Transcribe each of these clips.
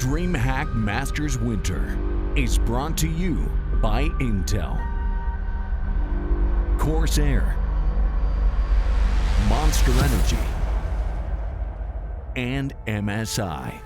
DreamHack Masters Winter is brought to you by Intel, Corsair, Monster Energy, and MSI.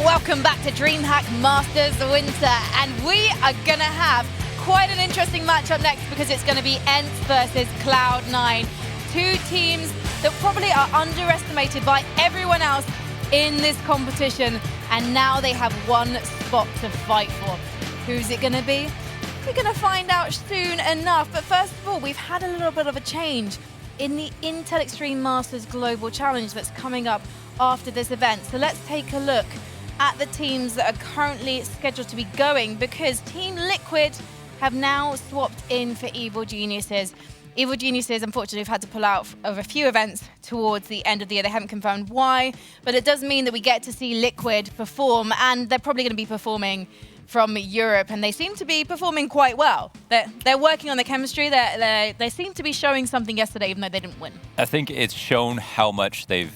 Welcome back to DreamHack Masters Winter, and we are going to have quite an interesting matchup next because it's going to be ENCE versus Cloud9. Two teams that probably are underestimated by everyone else in this competition, and now they have one spot to fight for. Who's it going to be? We're going to find out soon enough, but first of all, we've had a little bit of a change in the Intel Extreme Masters Global Challenge that's coming up after this event. So let's take a look at the teams that are currently scheduled to be going, because Team Liquid have now swapped in for Evil Geniuses. Evil Geniuses, unfortunately, have had to pull out of a few events towards the end of the year. They haven't confirmed why, but it does mean that we get to see Liquid perform, and they're probably going to be performing from Europe, and they seem to be performing quite well. They're working on the chemistry. They seem to be showing something yesterday, even though they didn't win. I think it's shown how much they've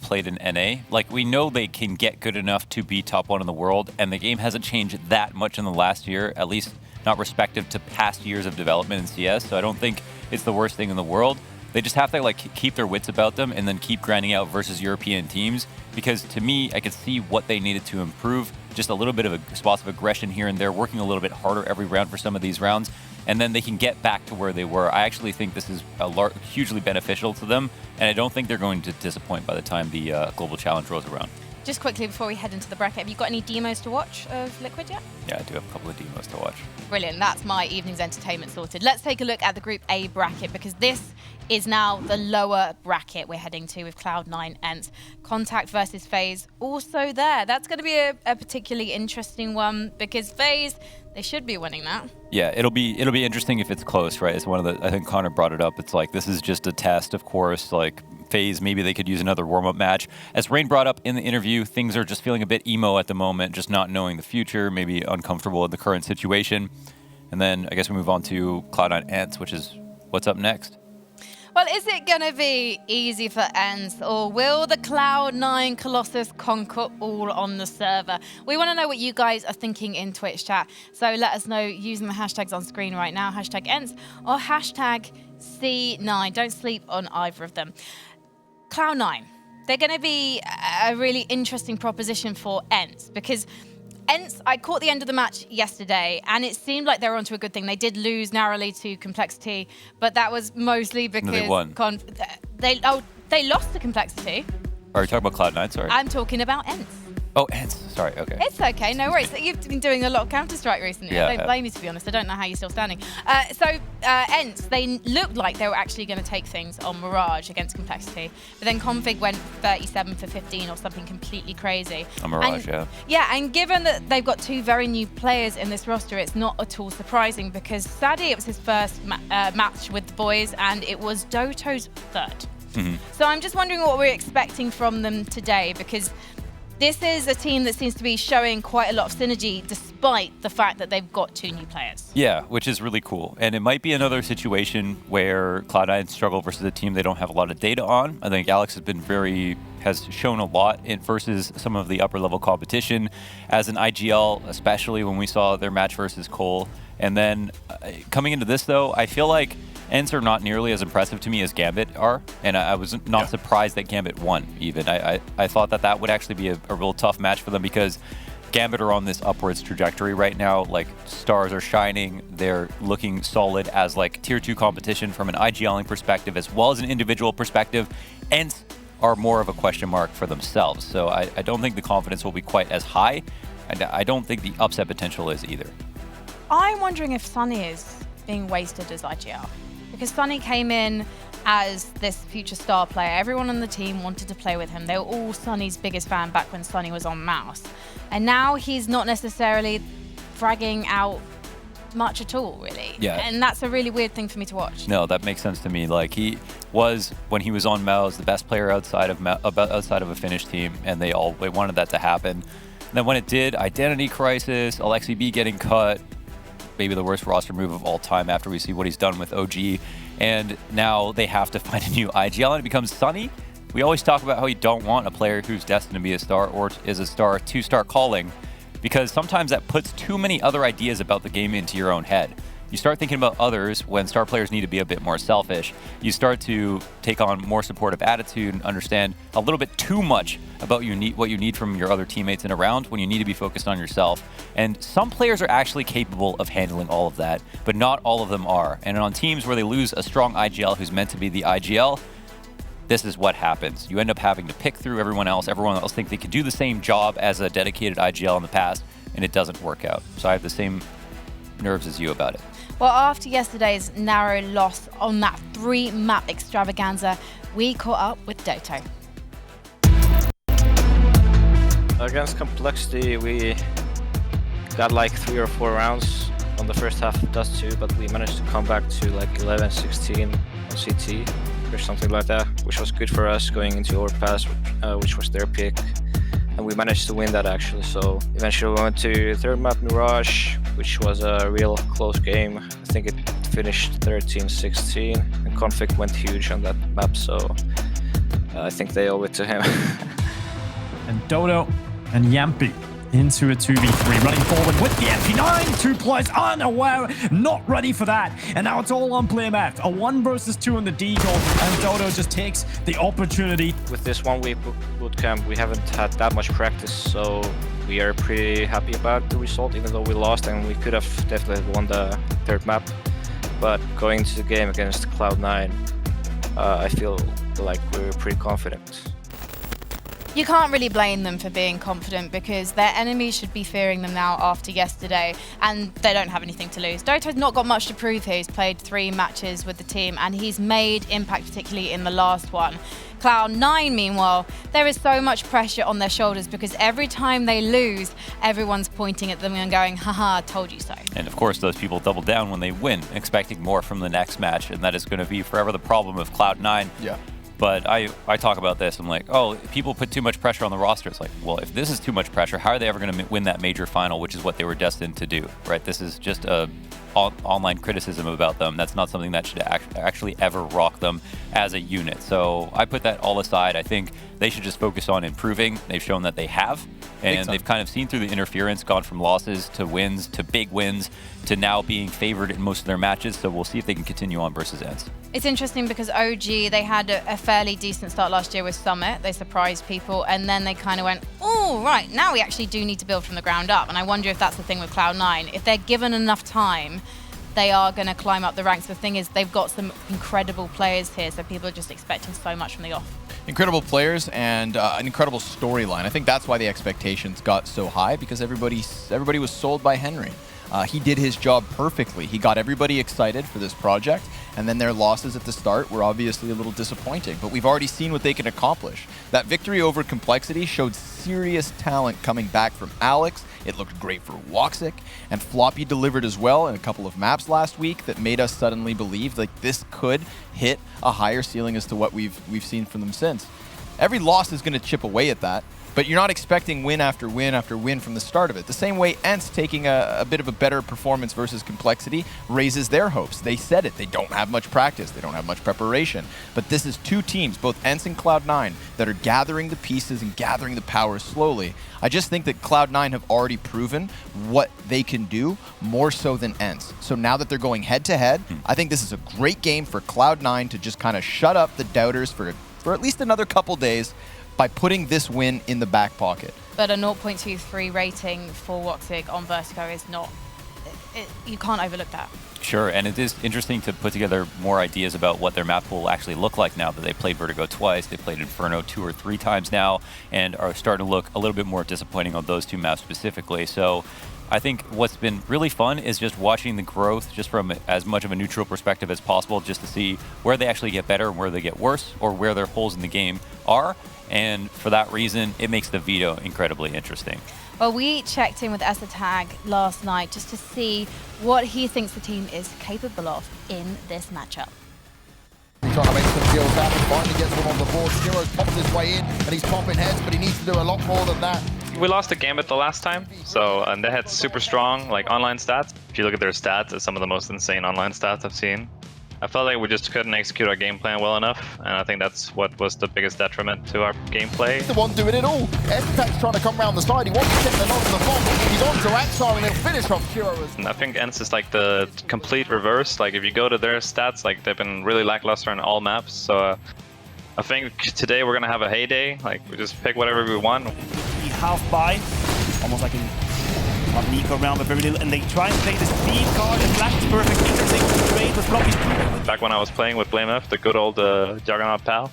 played in NA. Like, we know they can get good enough to be top one in the world, and the game hasn't changed that much in the last year, at least not respective to past years of development in CS. So I don't think it's the worst thing in the world. They just have to keep their wits about them and then keep grinding out versus European teams, because to me, I could see what they needed to improve. Just a little bit of spots of aggression here and there, working a little bit harder every round for some of these rounds, and then they can get back to where they were. I actually think this is hugely beneficial to them, and I don't think they're going to disappoint by the time the Global Challenge rolls around. Just quickly before we head into the bracket, have you got any demos to watch of Liquid yet? Yeah, I do have a couple of demos to watch. Brilliant, that's my evening's entertainment sorted. Let's take a look at the Group A bracket, because this is now the lower bracket we're heading to with Cloud9, ENCE. Contact versus FaZe also there. That's going to be a particularly interesting one, because FaZe, they should be winning that. Yeah, it'll be interesting if it's close, right? It's one of the, I think Connor brought it up. It's like, this is just a test, of course. Like, FaZe, maybe they could use another warm-up match. As Rain brought up in the interview, things are just feeling a bit emo at the moment, just not knowing the future, maybe uncomfortable in the current situation. And then I guess we move on to Cloud9 ENCE, which is what's up next. Well, is it going to be easy for ENCE, or will the Cloud9 Colossus conquer all on the server? We want to know what you guys are thinking in Twitch chat. So let us know using the hashtags on screen right now, hashtag ENCE or hashtag C9. Don't sleep on either of them. Cloud9, they're going to be a really interesting proposition for ENCE, because ENCE, I caught the end of the match yesterday, and it seemed like they were onto a good thing. They did lose narrowly to Complexity, but that was mostly because they won. They lost to Complexity. Are you talking about Cloud9? Sorry. I'm talking about ENCE. Oh, ENCE. Sorry. Okay. It's okay. No worries. You've been doing a lot of Counter-Strike recently. Yeah, I don't blame you, to be honest. I don't know how you're still standing. ENCE, they looked like they were actually going to take things on Mirage against Complexity, but then Config went 37 for 15 or something completely crazy. On Mirage, yeah. Yeah, and given that they've got two very new players in this roster, it's not at all surprising, because Sadie, it was his first match with the boys, and it was Doto's third. Mm-hmm. So I'm just wondering what we're expecting from them today, because this is a team that seems to be showing quite a lot of synergy despite the fact that they've got two new players. Yeah, which is really cool. And it might be another situation where Cloud9 struggle versus a team they don't have a lot of data on. I think Alex has shown a lot in versus some of the upper level competition as an IGL, especially when we saw their match versus Cole. And then coming into this though, I feel like ENCE are not nearly as impressive to me as Gambit are, and I was not surprised that Gambit won even. I thought that would actually be a real tough match for them, because Gambit are on this upwards trajectory right now. Like, stars are shining. They're looking solid as like tier 2 competition from an IGLing perspective as well as an individual perspective. ENCE are more of a question mark for themselves. So I don't think the confidence will be quite as high. And I don't think the upset potential is either. I'm wondering if Sunny is being wasted as IGL. Because Sunny came in as this future star player. Everyone on the team wanted to play with him. They were all Sunny's biggest fan back when Sunny was on Mouse. And now he's not necessarily fragging out much at all, really. Yeah. And that's a really weird thing for me to watch. No, that makes sense to me. Like, he was, when he was on Mouse, the best player outside of a Finnish team, and they wanted that to happen. And then when it did, Identity Crisis, Alexi B getting cut, maybe the worst roster move of all time after we see what he's done with OG. And now they have to find a new IGL, and it becomes Sunny. We always talk about how you don't want a player who's destined to be a star or is a star to start calling, because sometimes that puts too many other ideas about the game into your own head. You start thinking about others when star players need to be a bit more selfish. You start to take on more supportive attitude and understand a little bit too much about what you need from your other teammates in a round when you need to be focused on yourself. And some players are actually capable of handling all of that, but not all of them are. And on teams where they lose a strong IGL who's meant to be the IGL, this is what happens. You end up having to pick through everyone else. Everyone else think they can do the same job as a dedicated IGL in the past, and it doesn't work out. So I have the same nerves as you about it. Well, after yesterday's narrow loss on that 3-map extravaganza, we caught up with Doto. Against Complexity, we got like 3 or 4 rounds on the first half of Dust 2, but we managed to come back to like 11-16 on CT or something like that, which was good for us going into Overpass, which was their pick. And we managed to win that actually, so eventually we went to third map Mirage, which was a real close game. I think it finished 13-16, and Conflict went huge on that map, so I think they owe it to him. And Dodo and Yampi into a 2v3, running forward with the MP9. 2 players unaware, not ready for that. And now it's all on PlayMath. A 1 versus 2 on the Deagle, and Dodo just takes the opportunity. With this 1-week bootcamp, we haven't had that much practice, so we are pretty happy about the result, even though we lost, and we could have definitely won the third map. But going into the game against Cloud9, I feel like we're pretty confident. You can't really blame them for being confident because their enemies should be fearing them now after yesterday, and they don't have anything to lose. Doto's not got much to prove here. He's played 3 matches with the team and he's made impact, particularly in the last one. Cloud9, meanwhile, there is so much pressure on their shoulders because every time they lose, everyone's pointing at them and going, haha, told you so. And of course, those people double down when they win, expecting more from the next match, and that is going to be forever the problem of Cloud9. Yeah. But I talk about this, I'm like, oh, people put too much pressure on the roster. It's like, well, if this is too much pressure, how are they ever going to win that major final, which is what they were destined to do, right? This is just a online criticism about them. That's not something that should actually ever rock them as a unit. So I put that all aside. I think they should just focus on improving. They've shown that they have, and they've kind of seen through the interference, gone from losses to wins to big wins to now being favored in most of their matches. So we'll see if they can continue on versus ENCE. It's interesting because OG, they had a fairly decent start last year with Summit. They surprised people, and then they kind of went, oh, right, now we actually do need to build from the ground up. And I wonder if that's the thing with Cloud9. If they're given enough time, they are going to climb up the ranks. The thing is, they've got some incredible players here, so people are just expecting so much from the off. Incredible players and an incredible storyline. I think that's why the expectations got so high, because everybody was sold by Henry. He did his job perfectly. He got everybody excited for this project, and then their losses at the start were obviously a little disappointing, but we've already seen what they can accomplish. That victory over Complexity showed serious talent coming back from Alex. It looked great for Woxic, and Floppy delivered as well in a couple of maps last week that made us suddenly believe like this could hit a higher ceiling as to what we've seen from them since. Every loss is going to chip away at that, but you're not expecting win after win after win from the start of it. The same way ENCE taking a bit of a better performance versus Complexity raises their hopes. They said it. They don't have much practice. They don't have much preparation. But this is 2 teams, both ENCE and Cloud9, that are gathering the pieces and gathering the power slowly. I just think that Cloud9 have already proven what they can do more so than ENCE. So now that they're going head-to-head, I think this is a great game for Cloud9 to just kind of shut up the doubters for at least another couple days, by putting this win in the back pocket. But a 0.23 rating for Woxic on Vertigo is not... you can't overlook that. Sure, and it is interesting to put together more ideas about what their map will actually look like now that they played Vertigo twice, they played Inferno 2 or 3 times now, and are starting to look a little bit more disappointing on those 2 maps specifically. So I think what's been really fun is just watching the growth just from as much of a neutral perspective as possible, just to see where they actually get better and where they get worse, or where their holes in the game are. And for that reason, it makes the veto incredibly interesting. Well, we checked in with ESETAG last night just to see what he thinks the team is capable of in this matchup. He's trying to make some deals happen, finally gets one on the board. Shiro's popped his way in, and he's popping heads, but he needs to do a lot more than that. We lost the Gambit the last time, and they had super strong online stats. If you look at their stats, it's some of the most insane online stats I've seen. I felt like we just couldn't execute our game plan well enough, and I think that's what was the biggest detriment to our gameplay. He's the one doing it all. ESETAG's trying to come around the side. He wants to get the nod on the bomb. He's on to Axar, and he'll finish off Shiro. And I think ENCE is like the complete reverse. Like if you go to their stats, like they've been really lackluster on all maps. So I think today we're gonna have a heyday. Like we just pick whatever we want. He half by, almost like an Nico round, but very little, and they try and play the speed card, and Black is perfect. Intersect trade was probably... Back when I was playing with BlameF, the good old Juggernaut pal,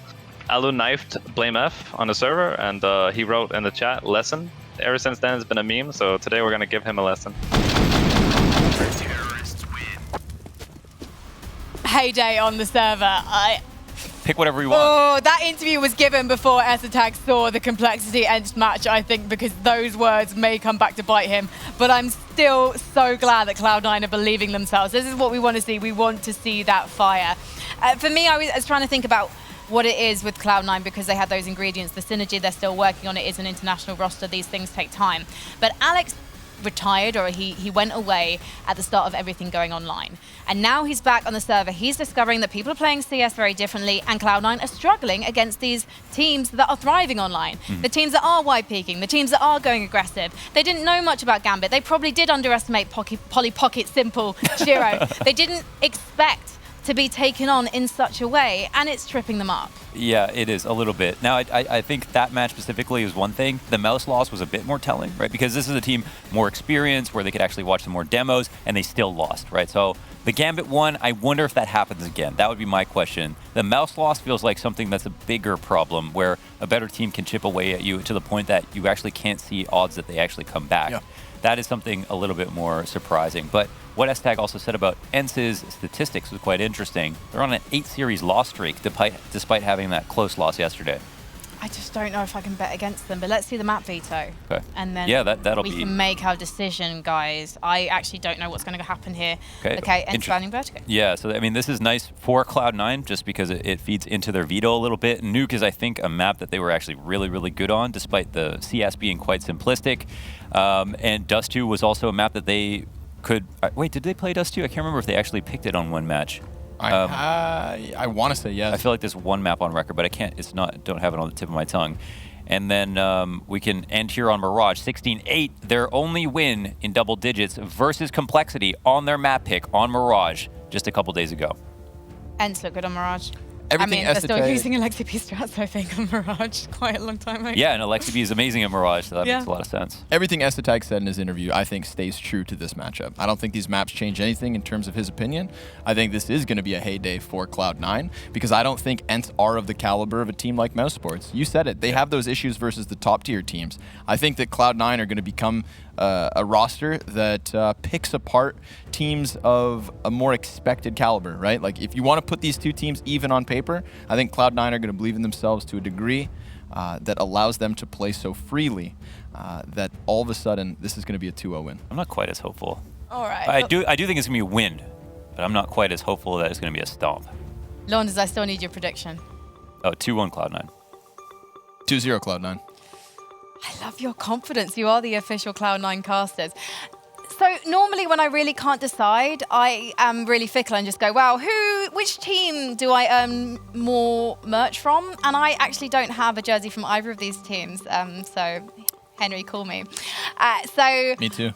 Alu knifed BlameF on the server, and he wrote in the chat, lesson. Ever since then, it's been a meme, so today we're gonna give him a lesson. Heyday on the server. Pick whatever you want. Oh, that interview was given before ESETAG saw the complexity ENCE match, I think, because those words may come back to bite him. But I'm still so glad that Cloud9 are believing themselves. This is what we want to see. We want to see that fire. For me, I was trying to think about what it is with Cloud9 because they had those ingredients. The synergy, they're still working on it. Is an international roster. These things take time. But Alex retired, or he went away at the start of everything going online. And now he's back on the server. He's discovering that people are playing CS very differently, and Cloud9 are struggling against these teams that are thriving online. The teams that are wide peaking, the teams that are going aggressive. They didn't know much about Gambit. They probably did underestimate Polly Pocket Simple Shiro. They didn't expect to be taken on in such a way, and it's tripping them up. Yeah, it is a little bit. Now, I think that match specifically is one thing. The mouse loss was a bit more telling, right? Because this is a team more experienced, where they could actually watch some more demos, and they still lost, right? So the Gambit one, I wonder if that happens again. That would be my question. The mouse loss feels like something that's a bigger problem, where a better team can chip away at you to the point that you actually can't see odds that they actually come back. Yeah. That is something a little bit more surprising. But what ESETAG also said about ENCE's statistics was quite interesting. They're on an 8-series loss streak, despite having that close loss yesterday. I just don't know if I can bet against them, but let's see the map veto. Okay. And then we can make our decision, guys. I actually don't know what's going to happen here. Okay, ENCE banning Vertigo. Yeah, so I mean, this is nice for Cloud9 just because it feeds into their veto a little bit. Nuke is, I think, a map that they were actually really, really good on, despite the CS being quite simplistic. And Dust 2 was also a map that they could... wait, did they play Dust 2? I can't remember if they actually picked it on one match. I want to say yes. I feel like there's one map on record, but I can't. It's not. Don't have it on the tip of my tongue. And then we can end here on Mirage. 16-8, their only win in double digits versus Complexity on their map pick on Mirage just a couple days ago. ENCE look good on Mirage. Everything they're still using Alexi P strats, I think, on Mirage quite a long time ago. Yeah, and Alexi P is amazing at Mirage, so that makes a lot of sense. Everything ESETAG said in his interview, I think, stays true to this matchup. I don't think these maps change anything in terms of his opinion. I think this is going to be a heyday for Cloud9, because I don't think ENCE are of the caliber of a team like Mouse Sports. You said it. They have those issues versus the top-tier teams. I think that Cloud9 are going to become a roster that picks apart teams of a more expected caliber, right? Like, if you want to put these two teams even on paper, I think Cloud9 are going to believe in themselves to a degree that allows them to play so freely that all of a sudden this is going to be a 2-0 win. I'm not quite as hopeful. All right. I do think it's going to be a win, but I'm not quite as hopeful that it's going to be a stomp. Launders, I still need your prediction. Oh, 2-1 Cloud9. 2-0 Cloud9. I love your confidence. You are the official Cloud9 casters. So normally when I really can't decide, I am really fickle and just go, wow, which team do I earn more merch from? And I actually don't have a jersey from either of these teams. So Henry, call me. Me too.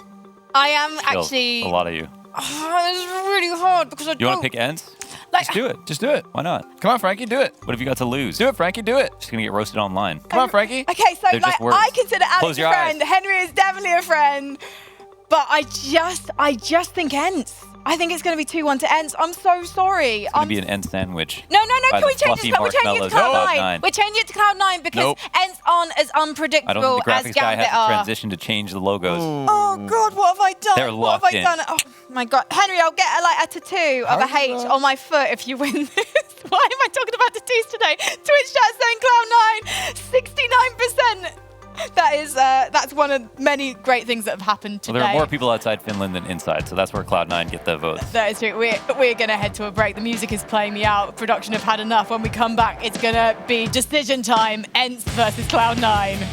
I am actually... a lot of you. Oh, it's really hard because You want to pick ENCE? Like, Just do it. Just do it. Why not? Come on, Frankie, do it. What have you got to lose? Do it, Frankie, do it. Just gonna get roasted online. Come on, Frankie. okay, so They're like just words. I consider Alex Close a your friend. eyes. Henry is definitely a friend. But I just think ENCE. I think it's going to be 2-1 to ENCE. I'm so sorry. It's gonna be an end sandwich. No, by can we the change fluffy it? We're changing it to marshmallows of Cloud9. Cloud9. We're changing it to Cloud9 because Nope. ENCE aren't as I don't unpredictable think the as graphics guy Gambit has to are. transition to change the logos. Oh God, what have I done? They're what have locked I in. done? Oh my God, Henry, I'll get a tattoo of a H on my foot if you win this. Why am I talking about tattoos today? Twitch chat saying Cloud9, 69%. That's one of many great things that have happened today. Well, there are more people outside Finland than inside, so that's where Cloud9 get the votes. That is true. We're going to head to a break. The music is playing me out. Production have had enough. When we come back, it's going to be decision time. ENCE versus Cloud9.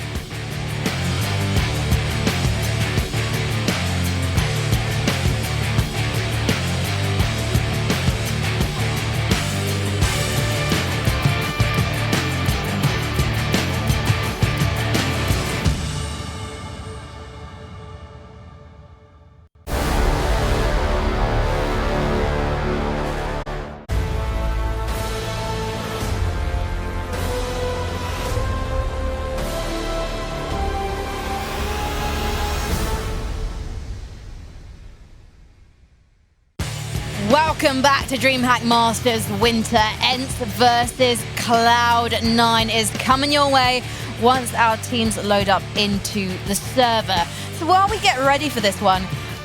Welcome back to DreamHack Masters Winter. ENCE versus Cloud9 is coming your way once our teams load up into the server. So while we get ready for this one,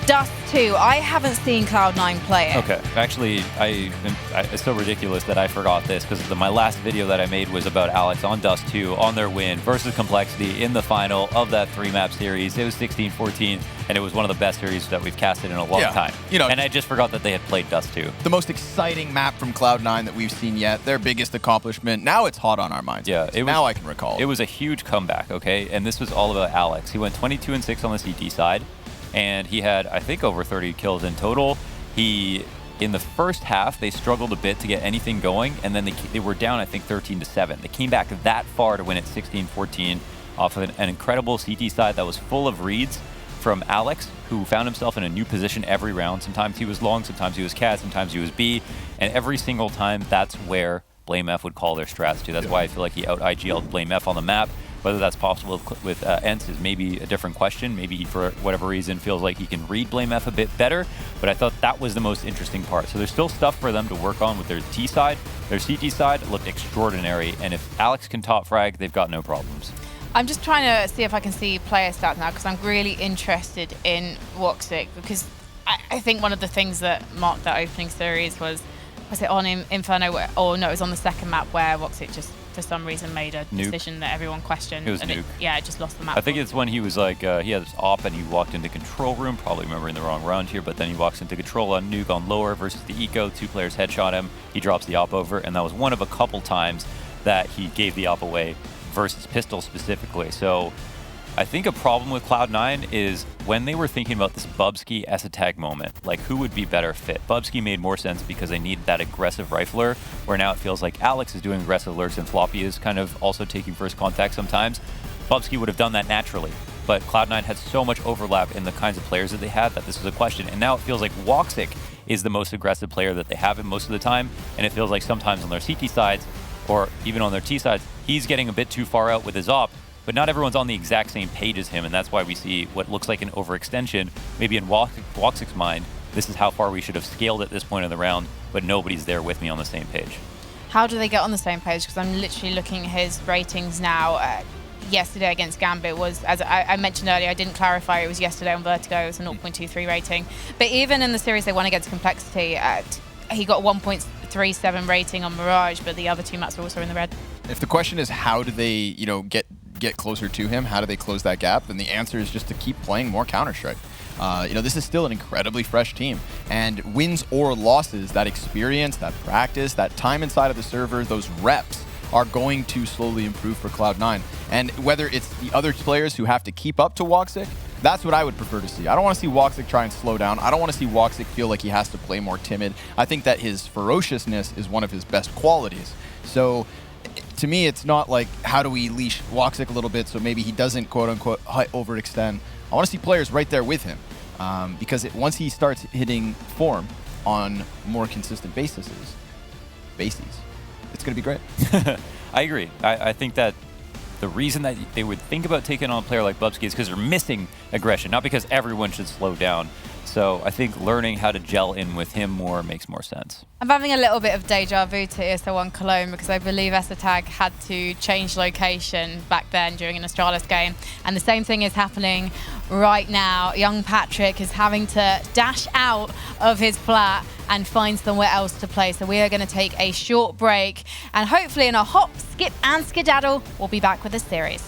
Dust 2, I haven't seen Cloud9 play it. Okay, actually, it's so ridiculous that I forgot this because my last video that I made was about Alex on Dust 2 on their win versus Complexity in the final of that 3-map series. It was 16-14, and it was one of the best series that we've casted in a long time. You know, and I just forgot that they had played Dust 2. The most exciting map from Cloud9 that we've seen yet. Their biggest accomplishment. Now it's hot on our minds. Yeah, now I can recall. It was a huge comeback, okay? And this was all about Alex. He went 22-6 on the CT side, and he had, I think, over 30 kills in total. In the first half, they struggled a bit to get anything going, and then they were down, I think, 13-7. They came back that far to win at 16-14 off of an incredible CT side that was full of reads from Alex, who found himself in a new position every round. Sometimes he was long, sometimes he was CAD, sometimes he was B, and every single time, that's where BlameF would call their strats to. That's why I feel like he out-IGL'd BlameF on the map. Whether that's possible with ENCE is maybe a different question. Maybe he, for whatever reason, feels like he can read BlameF a bit better, but I thought that was the most interesting part. So there's still stuff for them to work on with their T side. Their CT side looked extraordinary, and if Alex can top frag, they've got no problems. I'm just trying to see if I can see player stats now because I'm really interested in Woxic because I think one of the things that marked that opening series was it on Inferno, or no, it was on the second map where Woxic just for some reason made a decision that everyone questioned. It was and Nuke. It just lost the map. I think it's when he was like, he had his op and he walked into control room, probably remembering the wrong round here, but then he walks into control on Nuke on lower versus the Eco. 2 players headshot him. He drops the op over, and that was one of a couple times that he gave the op away versus pistol specifically. So I think a problem with Cloud9 is when they were thinking about this Bubsky S-Attack moment, like who would be better fit? Bubsky made more sense because they needed that aggressive rifler, where now it feels like Alex is doing aggressive lurks and Floppy is kind of also taking first contact sometimes. Bubsky would have done that naturally, but Cloud9 had so much overlap in the kinds of players that they had that this was a question. And now it feels like Woxic is the most aggressive player that they have in most of the time, and it feels like sometimes on their CT sides, or even on their T sides, he's getting a bit too far out with his op, but not everyone's on the exact same page as him, and that's why we see what looks like an overextension. Maybe in Woxic's mind, this is how far we should have scaled at this point in the round, but nobody's there with me on the same page. How do they get on the same page? Because I'm literally looking at his ratings now. Yesterday against Gambit was, as I mentioned earlier, I didn't clarify, it was yesterday on Vertigo, it was a 0.23 rating. But even in the series they won against Complexity, he got 1.37 rating on Mirage, but the other 2 maps were also in the red. If the question is how do they, get closer to him, how do they close that gap, then the answer is just to keep playing more Counter-Strike. This is still an incredibly fresh team, and wins or losses, that experience, that practice, that time inside of the server, those reps are going to slowly improve for Cloud9. And whether it's the other players who have to keep up to Woxic, that's what I would prefer to see. I don't want to see Woxic try and slow down. I don't want to see Woxic feel like he has to play more timid. I think that his ferociousness is one of his best qualities. So to me, it's not like, how do we leash Woxic a little bit so maybe he doesn't quote-unquote overextend. I want to see players right there with him, because once he starts hitting form on more consistent bases, spacies. It's going to be great. I agree. I think that the reason that they would think about taking on a player like Bubsky is because they're missing aggression, not because everyone should slow down. So I think learning how to gel in with him more makes more sense. I'm having a little bit of deja vu to ESL1 Cologne because I believe ESL had to change location back then during an Astralis game. And the same thing is happening right now. Young Patrick is having to dash out of his flat and find somewhere else to play. So we are going to take a short break. And hopefully in a hop, skip and skedaddle, we'll be back with this series.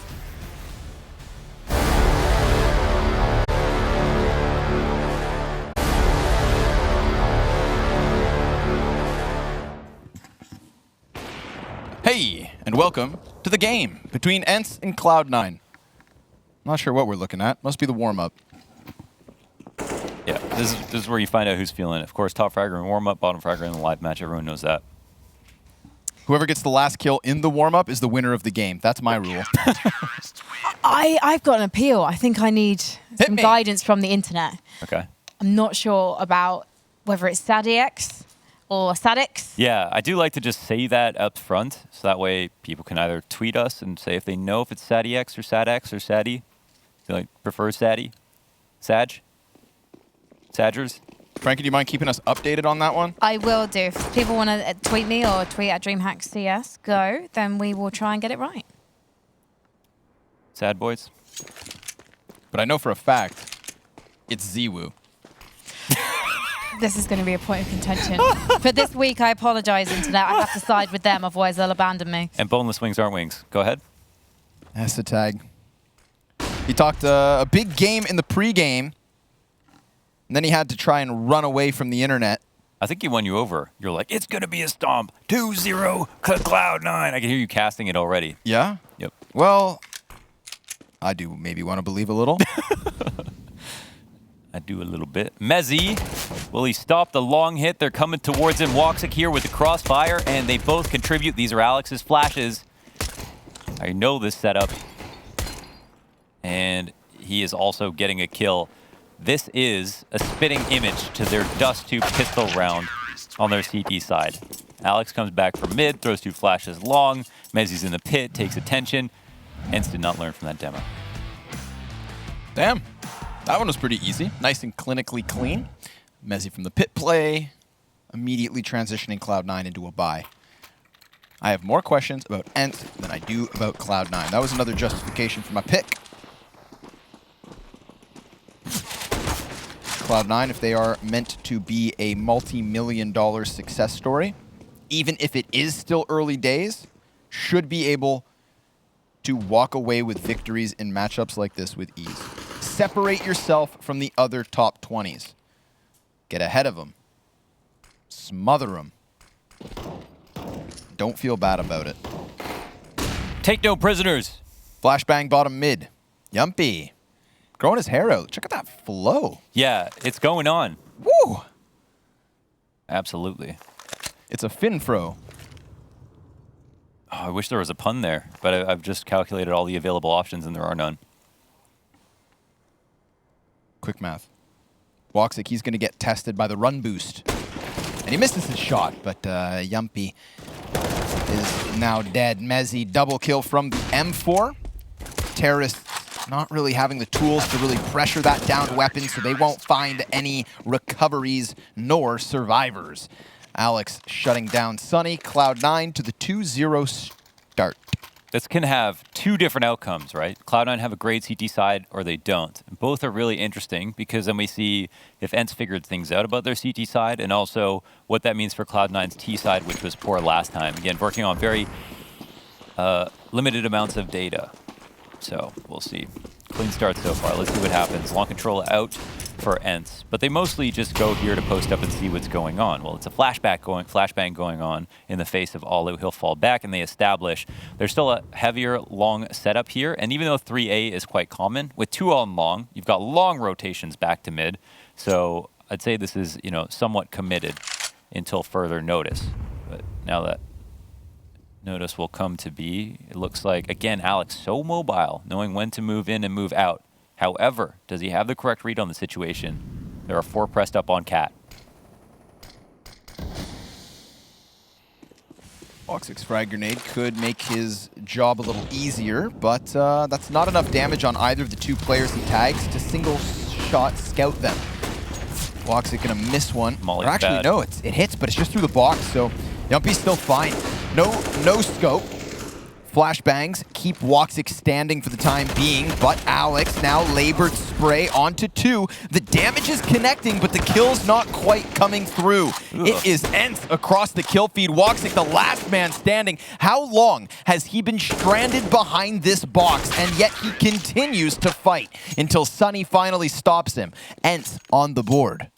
Hey, and welcome to the game between ENCE and Cloud9. Not sure what we're looking at. Must be the warm-up. Yeah, this is where you find out who's feeling it. Of course, top fragger in warm-up, bottom fragger in the live match. Everyone knows that. Whoever gets the last kill in the warm-up is the winner of the game. That's my rule. I've got an appeal. I think I need some guidance from the internet. Okay. I'm not sure about whether it's SADX or SADX. Yeah, I do like to just say that up front, so that way people can either tweet us and say if they know if it's SADX or SADX or SADI. They like prefer SADI? Sag? Sagers? Frankie, do you mind keeping us updated on that one? I will do. If people want to tweet me or tweet at DreamHack CS, go, then we will try and get it right. Sad boys? But I know for a fact, it's Ziwu. This is going to be a point of contention. For this week, I apologize, internet. I have to side with them, otherwise they'll abandon me. And boneless wings aren't wings. Go ahead. That's the tag. He talked a big game in the pregame, and then he had to try and run away from the internet. I think he won you over. You're like, it's going to be a stomp. 2-0 Cloud9. I can hear you casting it already. Yeah? Yep. Well, I do maybe want to believe a little. I do a little bit. Mezzi, will he stop the long hit? They're coming towards him. Woxic here with the crossfire, and they both contribute. These are Alex's flashes. I know this setup. And he is also getting a kill. This is a spitting image to their Dust 2 pistol round on their CT side. Alex comes back from mid, throws 2 flashes long. Mezzi's in the pit, takes attention. ENCE did not learn from that demo. Damn. That one was pretty easy. Nice and clinically clean. Mezzi from the pit play, immediately transitioning Cloud9 into a bye. I have more questions about ENCE than I do about Cloud9. That was another justification for my pick. Cloud9, if they are meant to be a multi-million-dollar success story, even if it is still early days, should be able to walk away with victories in matchups like this with ease. Separate yourself from the other top 20s. Get ahead of them. Smother them. Don't feel bad about it. Take no prisoners. Flashbang bottom mid. Yumpy. Growing his hair out. Check out that flow. Yeah, it's going on. Woo! Absolutely. It's a finfro. Oh, I wish there was a pun there, but I've just calculated all the available options and there are none. Quick math. Woxic, he's going to get tested by the run boost. And he misses his shot, but Yumpy is now dead. Mezzi double kill from the M4. Terrorists not really having the tools to really pressure that downed weapon, so they won't find any recoveries nor survivors. Alex shutting down Sunny. Cloud9 to the 2-0 start. This can have 2 different outcomes, right? Cloud9 have a great CT side or they don't. And both are really interesting because then we see if ENCE figured things out about their CT side and also what that means for Cloud9's T side, which was poor last time. Again, working on very limited amounts of data. So we'll see. Clean start so far. Let's see what happens. Long control out for ENCE. But they mostly just go here to post up and see what's going on. Well, it's a flashbang going on in the face of Alu. He'll fall back and they establish. There's still a heavier long setup here. And even though 3A is quite common, with 2 on long, you've got long rotations back to mid. So I'd say this is, you know, somewhat committed until further notice. But now that notice will come to be, it looks like, again, Alex so mobile, knowing when to move in and move out. However, does he have the correct read on the situation? There are 4 pressed up on Cat. Woxic's frag grenade could make his job a little easier, but that's not enough damage on either of the two players he tags to single shot scout them. Woxic gonna miss one. Molly's or actually, bad. no, it hits, but it's just through the box, so Yumpy's still fine. No scope. Flashbangs keep Woxic standing for the time being, but Alex now labored spray onto 2. The damage is connecting, but the kill's not quite coming through. Ugh. It is ENCE across the kill feed. Woxic, the last man standing. How long has he been stranded behind this box, and yet he continues to fight until Sunny finally stops him? ENCE on the board.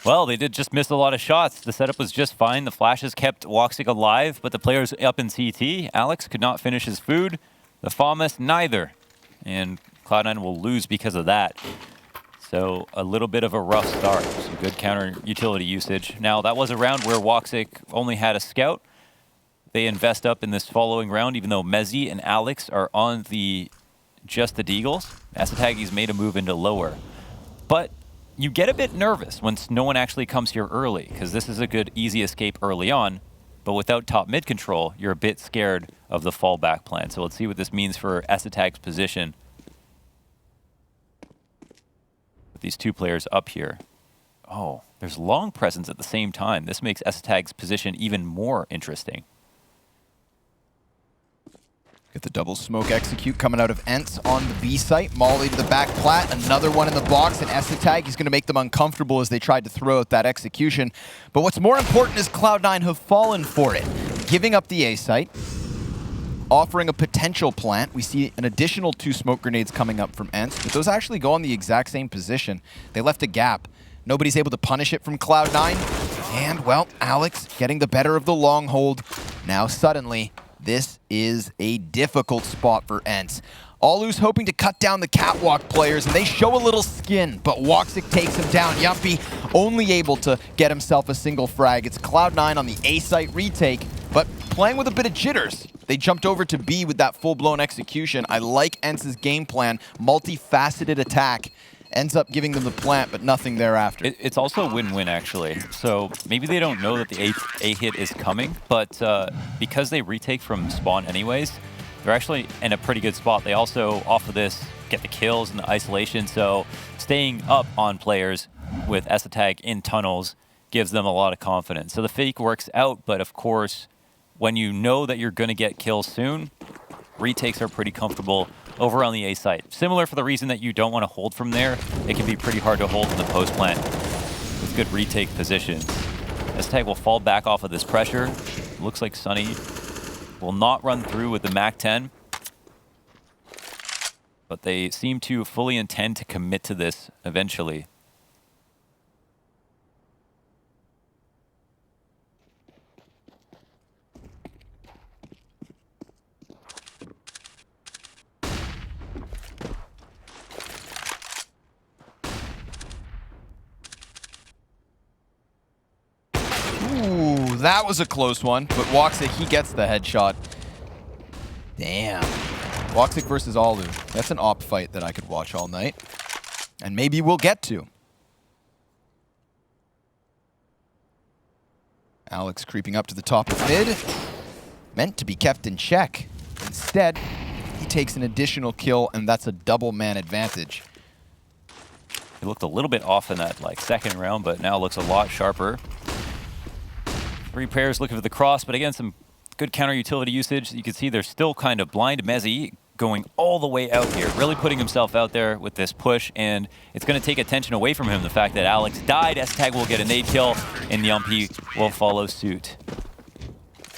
Well, they did just miss a lot of shots. The setup was just fine. The flashes kept Woxic alive, but the players up in CT, Alex could not finish his food. The FAMAS, neither. And Cloud9 will lose because of that. So a little bit of a rough start. Some good counter utility usage. Now, that was a round where Woxic only had a scout. They invest up in this following round, even though Mezzi and Alex are on just the Deagles. Asatagi's made a move into lower. But you get a bit nervous when no one actually comes here early, because this is a good, easy escape early on. But without top mid control, you're a bit scared of the fallback plan. So let's see what this means for Asatag's position. With these two players up here. Oh, there's long presence at the same time. This makes Asatag's position even more interesting. Get the double smoke execute coming out of ENCE on the B site. Molly to the back plat, another one in the box, and Asatag, he's going to make them uncomfortable as they tried to throw out that execution. But what's more important is Cloud9 have fallen for it. Giving up the A site, offering a potential plant. We see an additional 2 smoke grenades coming up from ENCE, but those actually go on the exact same position. They left a gap. Nobody's able to punish it from Cloud9. And, well, Alex getting the better of the long hold. Now, suddenly, this is a difficult spot for ENCE. Alu's hoping to cut down the catwalk players, and they show a little skin, but Woxic takes him down. Yumpy only able to get himself a single frag. It's Cloud9 on the A site retake, but playing with a bit of jitters. They jumped over to B with that full-blown execution. I like ENCE's game plan, multifaceted attack. Ends up giving them the plant, but nothing thereafter. It's also a win-win, actually. So maybe they don't know that the A hit is coming, but because they retake from spawn anyways, they're actually in a pretty good spot. They also, off of this, get the kills and the isolation, so staying up on players with Asatag in tunnels gives them a lot of confidence. So the fake works out, but of course, when you know that you're going to get kills soon, retakes are pretty comfortable over on the A site. Similar for the reason that you don't want to hold from there. It can be pretty hard to hold in the post plant with good retake positions. Asatag will fall back off of this pressure. Looks like Sunny will not run through with the MAC-10. But they seem to fully intend to commit to this eventually. Ooh, that was a close one, but Woxic, he gets the headshot. Damn. Woxic versus Alu. That's an op fight that I could watch all night. And maybe we'll get to. Alex creeping up to the top of mid. Meant to be kept in check. Instead, he takes an additional kill, and that's a double man advantage. He looked a little bit off in that second round, but now looks a lot sharper. 3 pairs looking for the cross, but again, some good counter utility usage. You can see they're still kind of blind. Mezzi going all the way out here, really putting himself out there with this push, and it's going to take attention away from him. The fact that Alex died, Asatag will get a nade kill, and Yumpy will follow suit.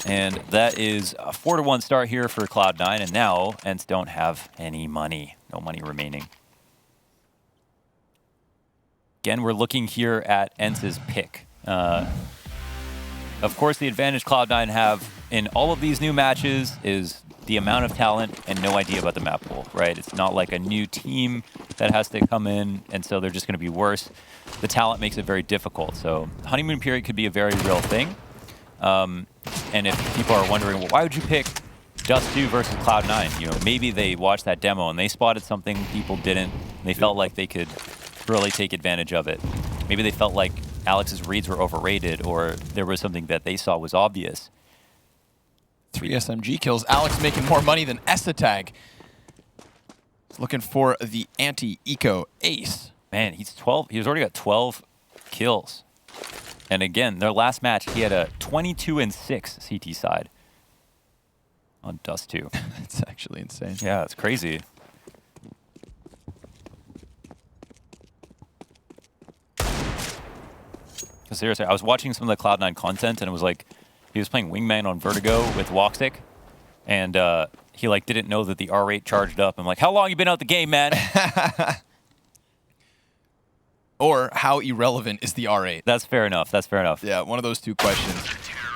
And that is a 4-1 start here for Cloud9, and now ENCE don't have any money. No money remaining. Again, we're looking here at ENCE's pick. Of course, the advantage Cloud9 have in all of these new matches is the amount of talent and no idea about the map pool, right? It's not like a new team that has to come in, and so they're just going to be worse. The talent makes it very difficult. So honeymoon period could be a very real thing. And if people are wondering, well, why would you pick Dust2 versus Cloud9? You know, maybe they watched that demo and they spotted something people didn't. And they felt like they could really take advantage of it. Maybe they felt like Alex's reads were overrated, or there was something that they saw was obvious. Yumpy. SMG kills. Alex making more money than ESA. He's looking for the anti-eco ace. Man, he's 12. He's already got 12 kills. And again, their last match, he had a 22-6 CT side on Dust 2. It's actually insane. Yeah, it's crazy. Seriously, I was watching some of the Cloud9 content, and it was like he was playing Wingman on Vertigo with Woxic, and he like didn't know that the R rate charged up. I'm like, how long you been out the game, man? Or how irrelevant is the R8? That's fair enough. That's fair enough. Yeah, one of those two questions.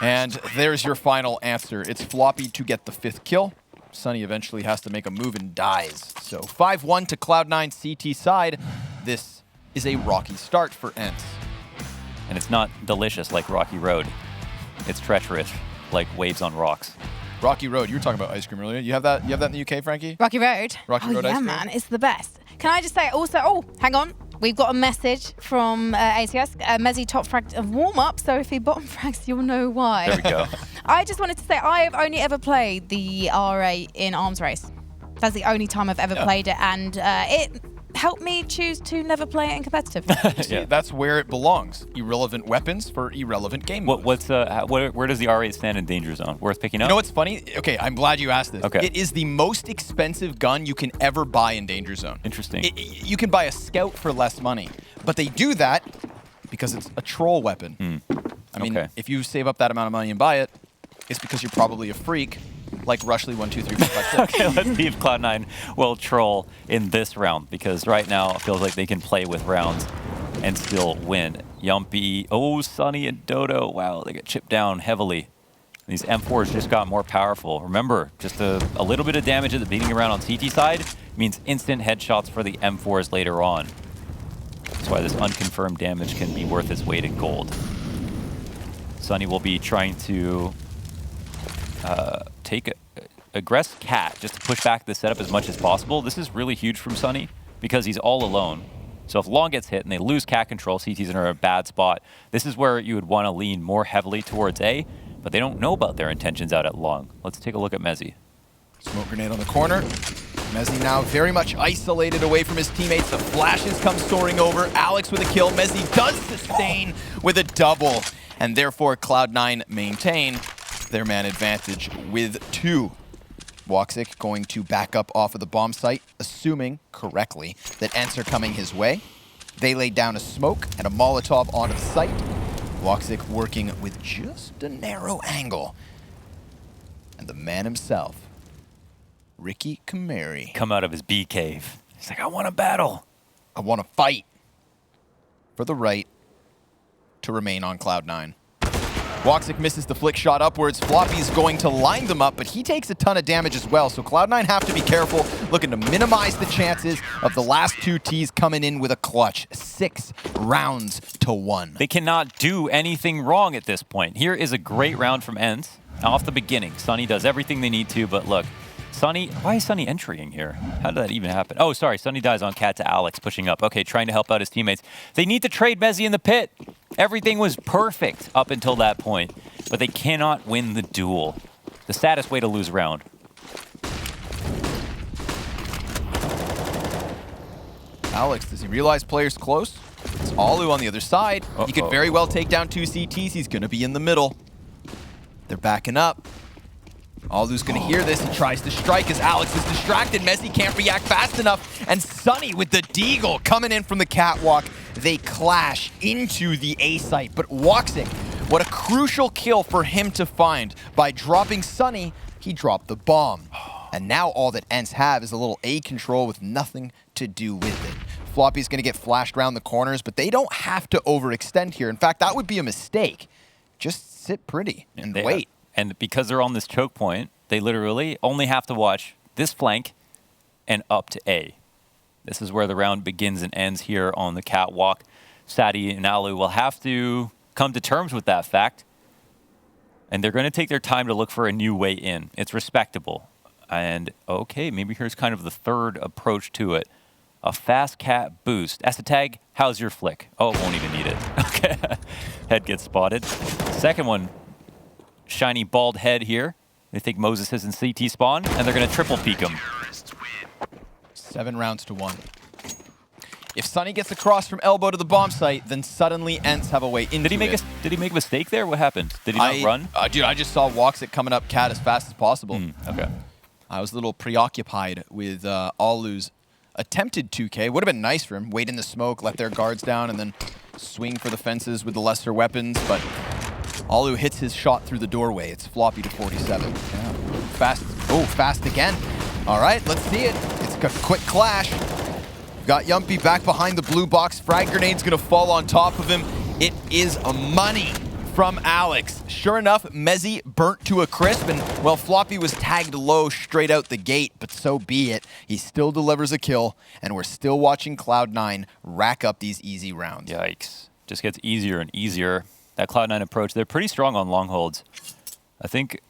And there's your final answer. It's Floppy to get the 5th kill. Sunny eventually has to make a move and dies. So 5-1 to Cloud9 CT side. This is a rocky start for ENCE. And it's not delicious like Rocky Road. It's treacherous like waves on rocks. Rocky Road, you were talking about ice cream earlier. You have that in the UK, Frankie? Rocky Road. Rocky Road yeah, ice cream? man, it's the best. Can I just say also, oh, hang on. We've got a message from ACS. Mezzy top fragged of warm-up, so if he bottom frags, you'll know why. There we go. I just wanted to say, I have only ever played the R8 in Arms Race. That's the only time I've ever played it, and it helped me choose to never play it in competitive. See, that's where it belongs. Irrelevant weapons for irrelevant game modes. Where does the R8 stand in Danger Zone? Worth picking up? You know what's funny? Okay, I'm glad you asked this. Okay. It is the most expensive gun you can ever buy in Danger Zone. Interesting. You can buy a Scout for less money, but they do that because it's a troll weapon. I mean, if you save up that amount of money and buy it, it's because you're probably a freak. Like Rushley 1, 2, 3, 4, 5, 6. Okay, let's see if Cloud9 will troll in this round, because right now it feels like they can play with rounds and still win. Yumpy, oh, Sunny and Dodo, wow, they get chipped down heavily. These M4s just got more powerful. Remember, just a little bit of damage at the beating around on CT side means instant headshots for the M4s later on. That's why this unconfirmed damage can be worth its weight in gold. Sunny will be trying to take aggress Cat just to push back the setup as much as possible. This is really huge from Sunny because he's all alone. So if Long gets hit and they lose Cat control, CT's in a bad spot. This is where you would want to lean more heavily towards A, but they don't know about their intentions out at Long. Let's take a look at Mezzy. Smoke grenade on the corner. Mezzy now very much isolated away from his teammates. The flashes come soaring over. Alex with a kill. Mezzy does sustain with a double. And therefore Cloud9 maintain their man advantage with 2. Woxic going to back up off of the bomb site, assuming correctly that ENCE are coming his way. They laid down a smoke and a Molotov onto the site. Woxic working with just a narrow angle. And the man himself, Ricky Kamari. Come out of his B cave. He's like, I want to battle. I want to fight for the right to remain on Cloud9. Woxic misses the flick shot upwards. Floppy's going to line them up, but he takes a ton of damage as well. So Cloud9 have to be careful, looking to minimize the chances of the last 2 Ts coming in with a clutch. 6 rounds to 1. They cannot do anything wrong at this point. Here is a great round from ENCE. Off the beginning, Sunny does everything they need to, but look, Sunny, why is Sunny entering here? How did that even happen? Oh, sorry, Sunny dies on Cat to Alex, pushing up. Okay, trying to help out his teammates. They need to trade Mezzy in the pit. Everything was perfect up until that point, but they cannot win the duel. The saddest way to lose a round. Alex, does he realize players close? It's Alu on the other side. He could very well take down 2 CTs. He's going to be in the middle. They're backing up. Alu's going to hear this and tries to strike as Alex is distracted. Mezzy can't react fast enough. And Sunny with the deagle coming in from the catwalk. They clash into the A site. But Woxic, what a crucial kill for him to find. By dropping Sunny, he dropped the bomb. And now all that ENCE have is a little A control with nothing to do with it. Floppy's going to get flashed around the corners, but they don't have to overextend here. In fact, that would be a mistake. Just sit pretty and wait. And because they're on this choke point, they literally only have to watch this flank and up to A. This is where the round begins and ends here on the catwalk. Sadie and Alu will have to come to terms with that fact. And they're going to take their time to look for a new way in. It's respectable. And okay, maybe here's kind of the third approach to it. A fast cat boost. ESA, how's your flick? Oh, it won't even need it. Okay. Head gets spotted. Second one. Shiny bald head here. They think Moses is in CT spawn, and they're going to triple peek him. 7 rounds to 1. If Sunny gets across from elbow to the bomb site, then suddenly ENCE have a way into it. Did he make a mistake there? What happened? Did he not run? Dude, I just saw Woxic coming up Cat as fast as possible. Okay. I was a little preoccupied with Alu's attempted 2K. Would have been nice for him. Wait in the smoke, let their guards down, and then swing for the fences with the lesser weapons. But Alu hits his shot through the doorway. It's floppy to 47. Yeah. Fast. Oh, fast again. All right, let's see it. It's a quick clash. Got Yumpy back behind the blue box. Frag grenade's gonna fall on top of him. It is a money from Alex. Sure enough, Mezzy burnt to a crisp, and well, Floppy was tagged low straight out the gate, but so be it. He still delivers a kill, and we're still watching Cloud9 rack up these easy rounds. Yikes. Just gets easier and easier. That Cloud9 approach, they're pretty strong on long holds. I think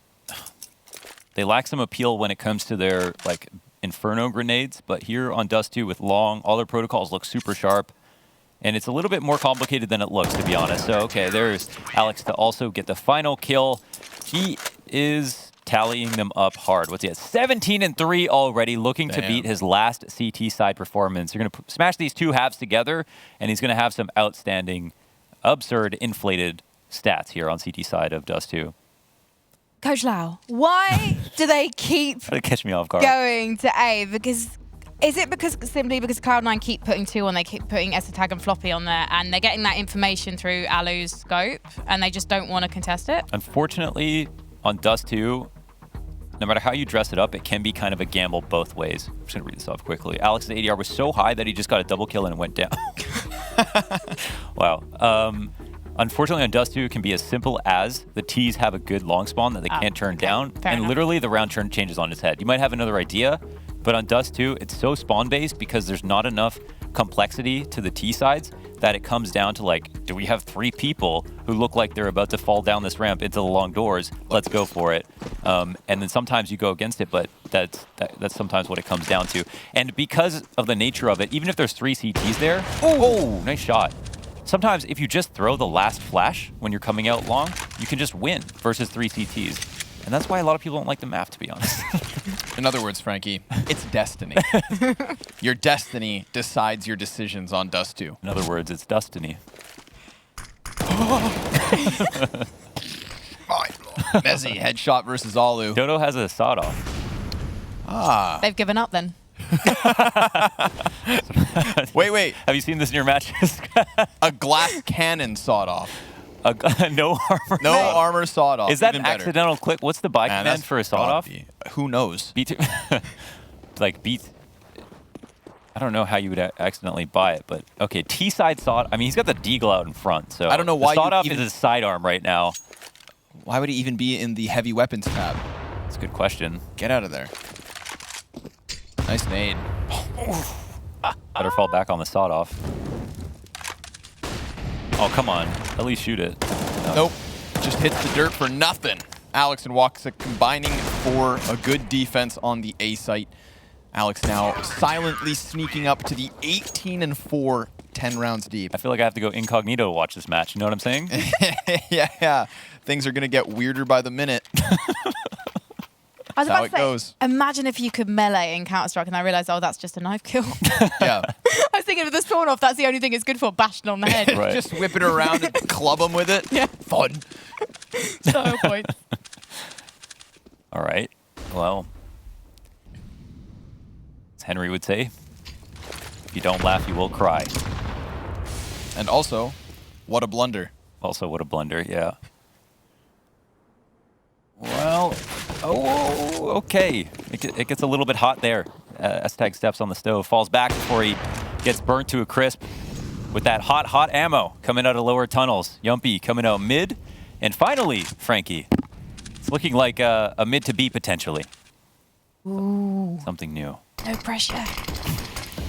they lack some appeal when it comes to their like Inferno grenades, but here on Dust 2 with long, all their protocols look super sharp. And it's a little bit more complicated than it looks, to be honest. So, okay, there's Alex to also get the final kill. He is tallying them up hard. What's he at? 17-3 already, looking to beat his last CT side performance. You're going to smash these two halves together, and he's going to have some outstanding, absurd, inflated stats here on CT side of Dust 2. Coach Lau, why do they keep Catch me off guard. going to A? Because is it simply because Cloud9 keep putting 2 on, they keep putting Tag and Floppy on there, and they're getting that information through Alu's scope, and they just don't want to contest it? Unfortunately, on Dust 2, no matter how you dress it up, it can be kind of a gamble both ways. I'm just going to read this off quickly. Alex's ADR was so high that he just got a double kill and it went down. Wow. Unfortunately, on Dust 2, it can be as simple as the T's have a good long spawn that they can't turn down, and literally the round changes on its head. You might have another idea, but on Dust 2, it's so spawn-based because there's not enough complexity to the T sides that it comes down to like, do we have 3 people who look like they're about to fall down this ramp into the long doors? Let's go for it. And then sometimes you go against it, but that's sometimes what it comes down to. And because of the nature of it, even if there's 3 CTs there, oh, nice shot. Sometimes if you just throw the last flash when you're coming out long, you can just win versus 3 CTs. And that's why a lot of people don't like the map, to be honest. In other words, Frankie, it's destiny. Your destiny decides your decisions on Dust 2. In other words, it's destiny. Mezzy, headshot versus Alu. Dodo has a sawed off. They've given up then. Wait. Have you seen this in your matches? A glass cannon sawed off. No armor. No armor sawed off. Is that an accidental click? What's the buy command for a sawed off? Who knows? Like beat. I don't know how you would accidentally buy it, but okay. T side sawed. I mean, he's got the deagle out in front, so I don't know why the sawed off is his sidearm right now. Why would he even be in the heavy weapons tab? That's a good question. Get out of there. Nice nade. Better fall back on the sawed off. Oh, come on. At least shoot it. No. Nope. Just hits the dirt for nothing. Alex and Woxic combining for a good defense on the A site. Alex now silently sneaking up to the 18-4, 10 rounds deep. I feel like I have to go incognito to watch this match. You know what I'm saying? Yeah. Things are going to get weirder by the minute. I was That's how about it to say, goes. imagine if you could melee in Counter-Strike, and I realized, oh, that's just a knife kill. Yeah. I was thinking of the spawn off, that's the only thing it's good for, bashing on the head. Right. Just whip it around and club them with it. Yeah. Fun. So point. All right. Well, as Henry would say, if you don't laugh, you will cry. And also, what a blunder. Also, what a blunder, yeah. Well, okay. It gets a little bit hot there. S-Tag steps on the stove, falls back before he gets burnt to a crisp with that hot ammo coming out of lower tunnels. Yumpy coming out mid. And finally, Frankie, it's looking like a mid to B potentially. Ooh. Something new. No pressure.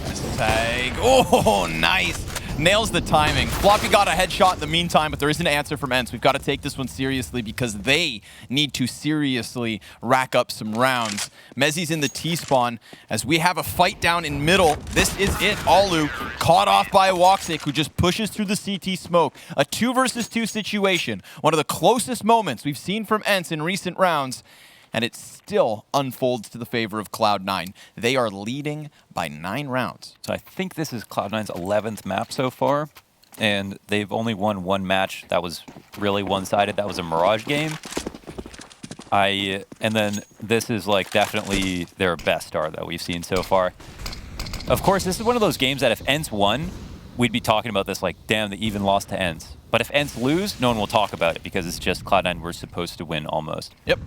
S-Tag. Oh, nice. Nails the timing. Floppy got a headshot in the meantime, but there is an answer from ENCE. We've got to take this one seriously because they need to seriously rack up some rounds. Mezzy's in the T-spawn as we have a fight down in middle. This is it. Alu caught off by Woxic, who just pushes through the CT smoke. A 2 versus 2 situation. One of the closest moments we've seen from ENCE in recent rounds. and it still unfolds to the favor of Cloud9. They are leading by 9 rounds. So I think this is Cloud9's 11th map so far, and they've only won 1 match that was really one-sided. That was a Mirage game. And then this is like definitely their best start that we've seen so far. Of course, this is one of those games that if ENCE won, we'd be talking about this like, damn, they even lost to ENCE. But if ENCE lose, no one will talk about it because it's just Cloud9 were supposed to win almost. Yep.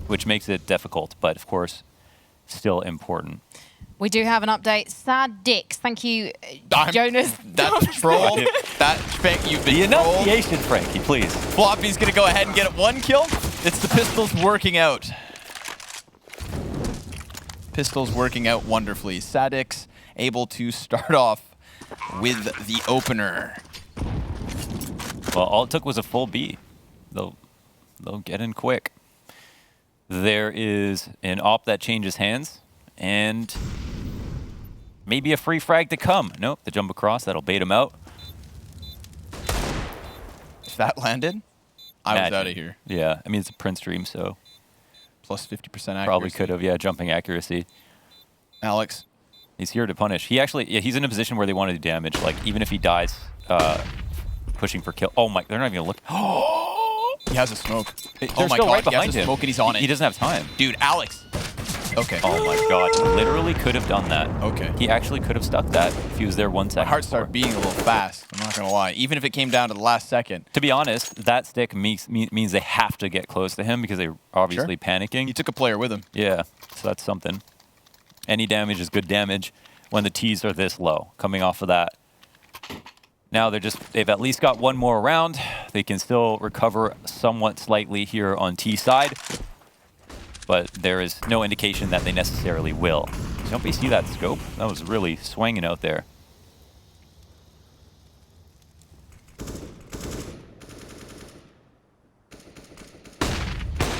Which makes it difficult, but of course, still important. We do have an update. Sad dicks. Thank you, Jonas. That troll. You've been The enunciation, Frankie, please. Floppy's going to go ahead and get 1 kill. It's the pistols working out. Pistols working out wonderfully. Sadix able to start off with the opener. Well, all it took was a full B. They'll get in quick. There is an op that changes hands, and maybe a free frag to come. Nope, the jump across, that'll bait him out. If that landed, I was out of here. Yeah, I mean, it's a Prince Dream, so Plus 50% accuracy. probably could have, yeah, jumping accuracy. Alex. He's here to punish. He actually, yeah, he's in a position where they want to do damage. Like, even if he dies, pushing for kill. Oh my, they're not even going to look. He has a smoke. They're Oh my still god, right he behind has a him. smoke and he's on it. He doesn't have time. Dude, Alex. Okay. Oh my god, he literally could have done that. Okay. He actually could have stuck that if he was there 1 second. My heart started beating a little fast. I'm not going to lie. Even if it came down to the last second. To be honest, that stick means they have to get close to him because they're obviously panicking. He took a player with him. Yeah, so that's something. Any damage is good damage when the T's are this low, coming off of that. Now they've at least got 1 more round. They can still recover somewhat slightly here on T side, but there is no indication that they necessarily will. Don't we see that scope? That was really swinging out there.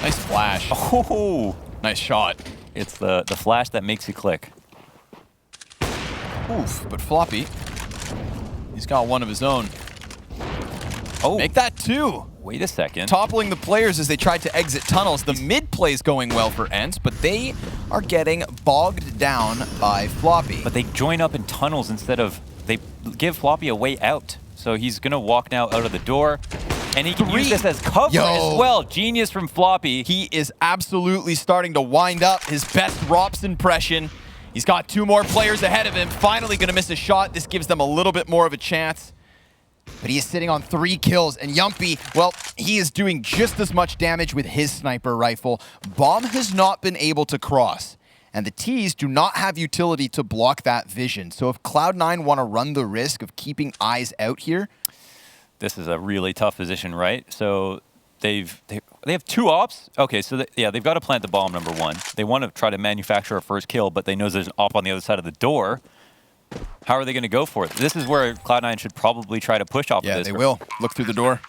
Nice flash. Oh, Nice shot. it's the flash that makes you click. Oof, but Floppy, he's got one of his own. Oh, Make that 2. wait a second. Toppling the players as they tried to exit tunnels. The mid play is going well for ENCE, but they are getting bogged down by Floppy. But they join up in tunnels instead of, they give Floppy a way out. So he's gonna walk now out of the door, and he can use this as cover as well. Genius from Floppy. He is absolutely starting to wind up his best ROPS impression. He's got 2 more players ahead of him. Finally gonna miss a shot. This gives them a little bit more of a chance. But he is sitting on 3 kills, and Yumpy, well, he is doing just as much damage with his sniper rifle. Bomb has not been able to cross, and the T's do not have utility to block that vision. So if Cloud9 want to run the risk of keeping eyes out here, This is a really tough position, right? So they have 2 ops. Okay, so they've got to plant the bomb, number 1. They want to try to manufacture a first kill, but they know there's an op on the other side of the door. How are they going to go for it? This is where Cloud9 should probably try to push off of this. yeah, they will. Look through the door.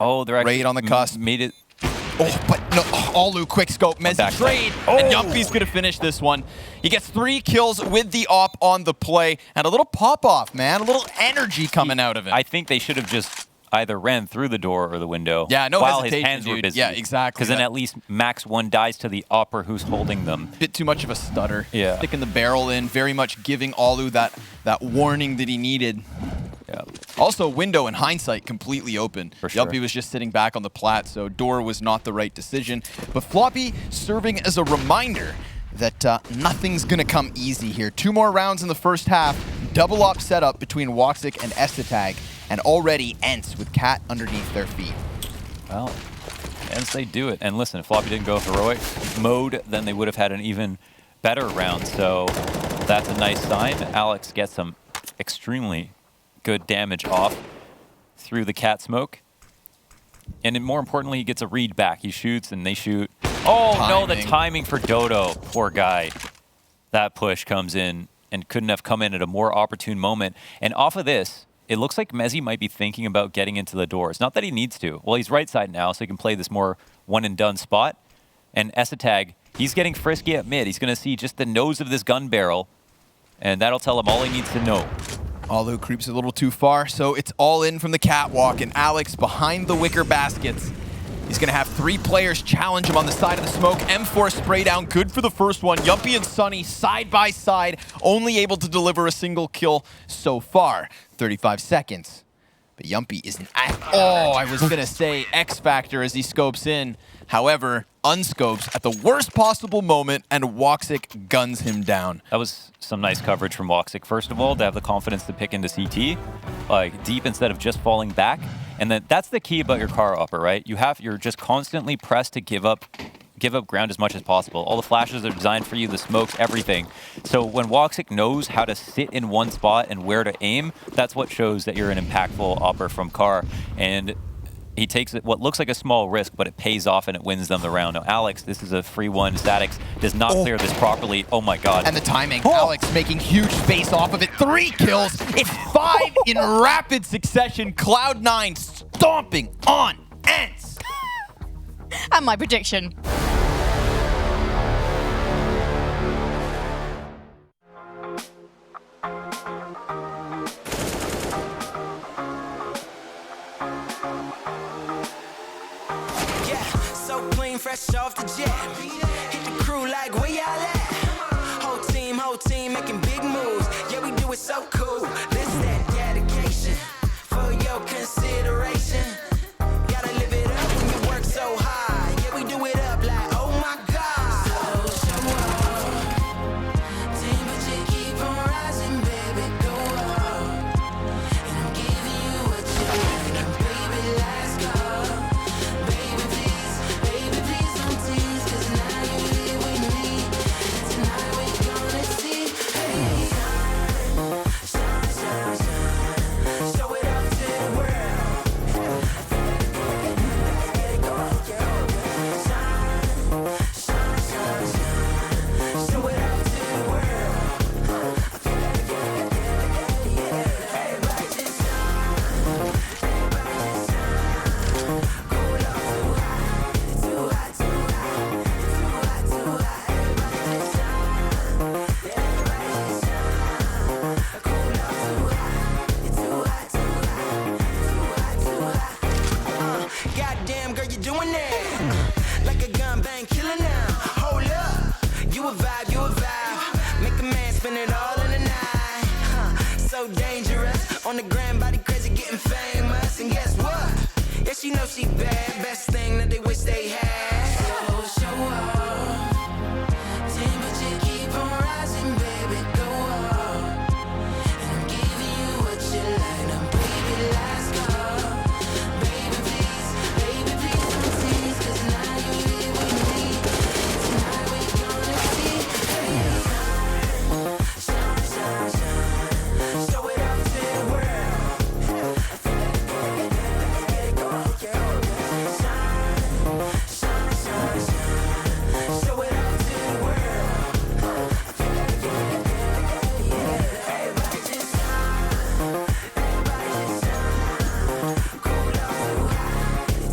Oh, they're actually Raid on the cusp. made it. Oh, but no, Alu quick scope, Mezzi Back trade, and Yumpy's gonna finish this one. He gets 3 kills with the op on the play, and a little pop-off, man, a little energy coming out of it. I think they should have just either ran through the door or the window. Yeah, no while hesitation, his hands were dude. busy. Yeah, exactly. Because then at least max 1 dies to the opper who's holding them. Bit too much of a stutter. Yeah. Sticking the barrel in, very much giving Alu that warning that he needed. Yeah. Also, window in hindsight completely open. For sure. Yuppie was just sitting back on the plat, so door was not the right decision. But Floppy serving as a reminder that nothing's gonna come easy here. 2 more rounds in the first half. Double op setup between Woxic and Estetag, and already ENCE with Cat underneath their feet. Well, ENCE, they do it. And listen, if Floppy didn't go heroic mode, then they would have had an even better round. So that's a nice sign. Alex gets some extremely good damage off through the cat smoke. And then more importantly, he gets a read back. He shoots and they shoot. Oh, no, the timing for Dodo. Poor guy. That push comes in and couldn't have come in at a more opportune moment. And off of this, it looks like Mezzi might be thinking about getting into the doors. Not that he needs to. Well, he's right side now, so he can play this more one-and-done spot. And Estetag, he's getting frisky at mid. He's going to see just the nose of this gun barrel, and that'll tell him all he needs to know. Alu creeps a little too far, so it's all in from the catwalk, and Alex behind the wicker baskets. He's going to have 3 players challenge him on the side of the smoke. M4 spray down, good for the first one. Yumpy and Sunny side by side, only able to deliver a single kill so far. 35 seconds. But Yumpy isn't I was going to say X Factor as he scopes in. However, unscopes at the worst possible moment, and Woxic guns him down. That was some nice coverage from Woxic, first of all, to have the confidence to pick into CT, like deep instead of just falling back. And then that's the key about your car upper, right? You're just constantly pressed to give up ground as much as possible. All the flashes are designed for you, the smokes, everything. So when Woxic knows how to sit in one spot and where to aim, that's what shows that you're an impactful upper from car. And he takes what looks like a small risk, but it pays off and it wins them the round. Now, Alex, this is a free one. Statix does not clear this properly. Oh my God. And the timing. Alex making huge space off of it. 3 kills. It's 5 in rapid succession. Cloud9 stomping on ENCE. And my prediction. Fresh off the jet, hit the crew like where y'all at? Whole team making big moves. Yeah, we do it so cool. This that dedication for your consideration. Gotta live it up when you work so hard. Yeah, we do it up like oh my God. So show up, team, but you keep on rising, baby, go up. And I'm giving you what you like, and baby, let's go. Baby, please, don't tease, 'cause now you're here with me. Tonight we're gonna see, hey, shine, shine, shine. Show it up to the world. Let's get it going, shine, shine, shine, shine. Show it up to the world. Everybody just shine, everybody just shine. Cool off too high, too hot, too high, too hot, too high. Everybody just shine, everybody just shine. Cool off too high, too hot, too high, too hot, too high. Goddamn girl, you doing that like a gun bang killer now. Hold up, you a vibe, you a vibe. Make a man spend it all in the night. So dangerous on the gram, body crazy, getting famous. And guess what? Yeah, she knows she bad. Best thing that they wish they had. So show up, team, but you keep on rising, baby, go up. And I'm giving you what you like. Now, baby, let's go. Baby, please, don't tease, 'cause now you're here with me. Tonight we're gonna see, hey, shine, shine, shine. Show it up to the world. Let's get it going, shine, shine, shine, shine. Show it up to the world. Everybody just shine, everybody just shine. Cool off too high,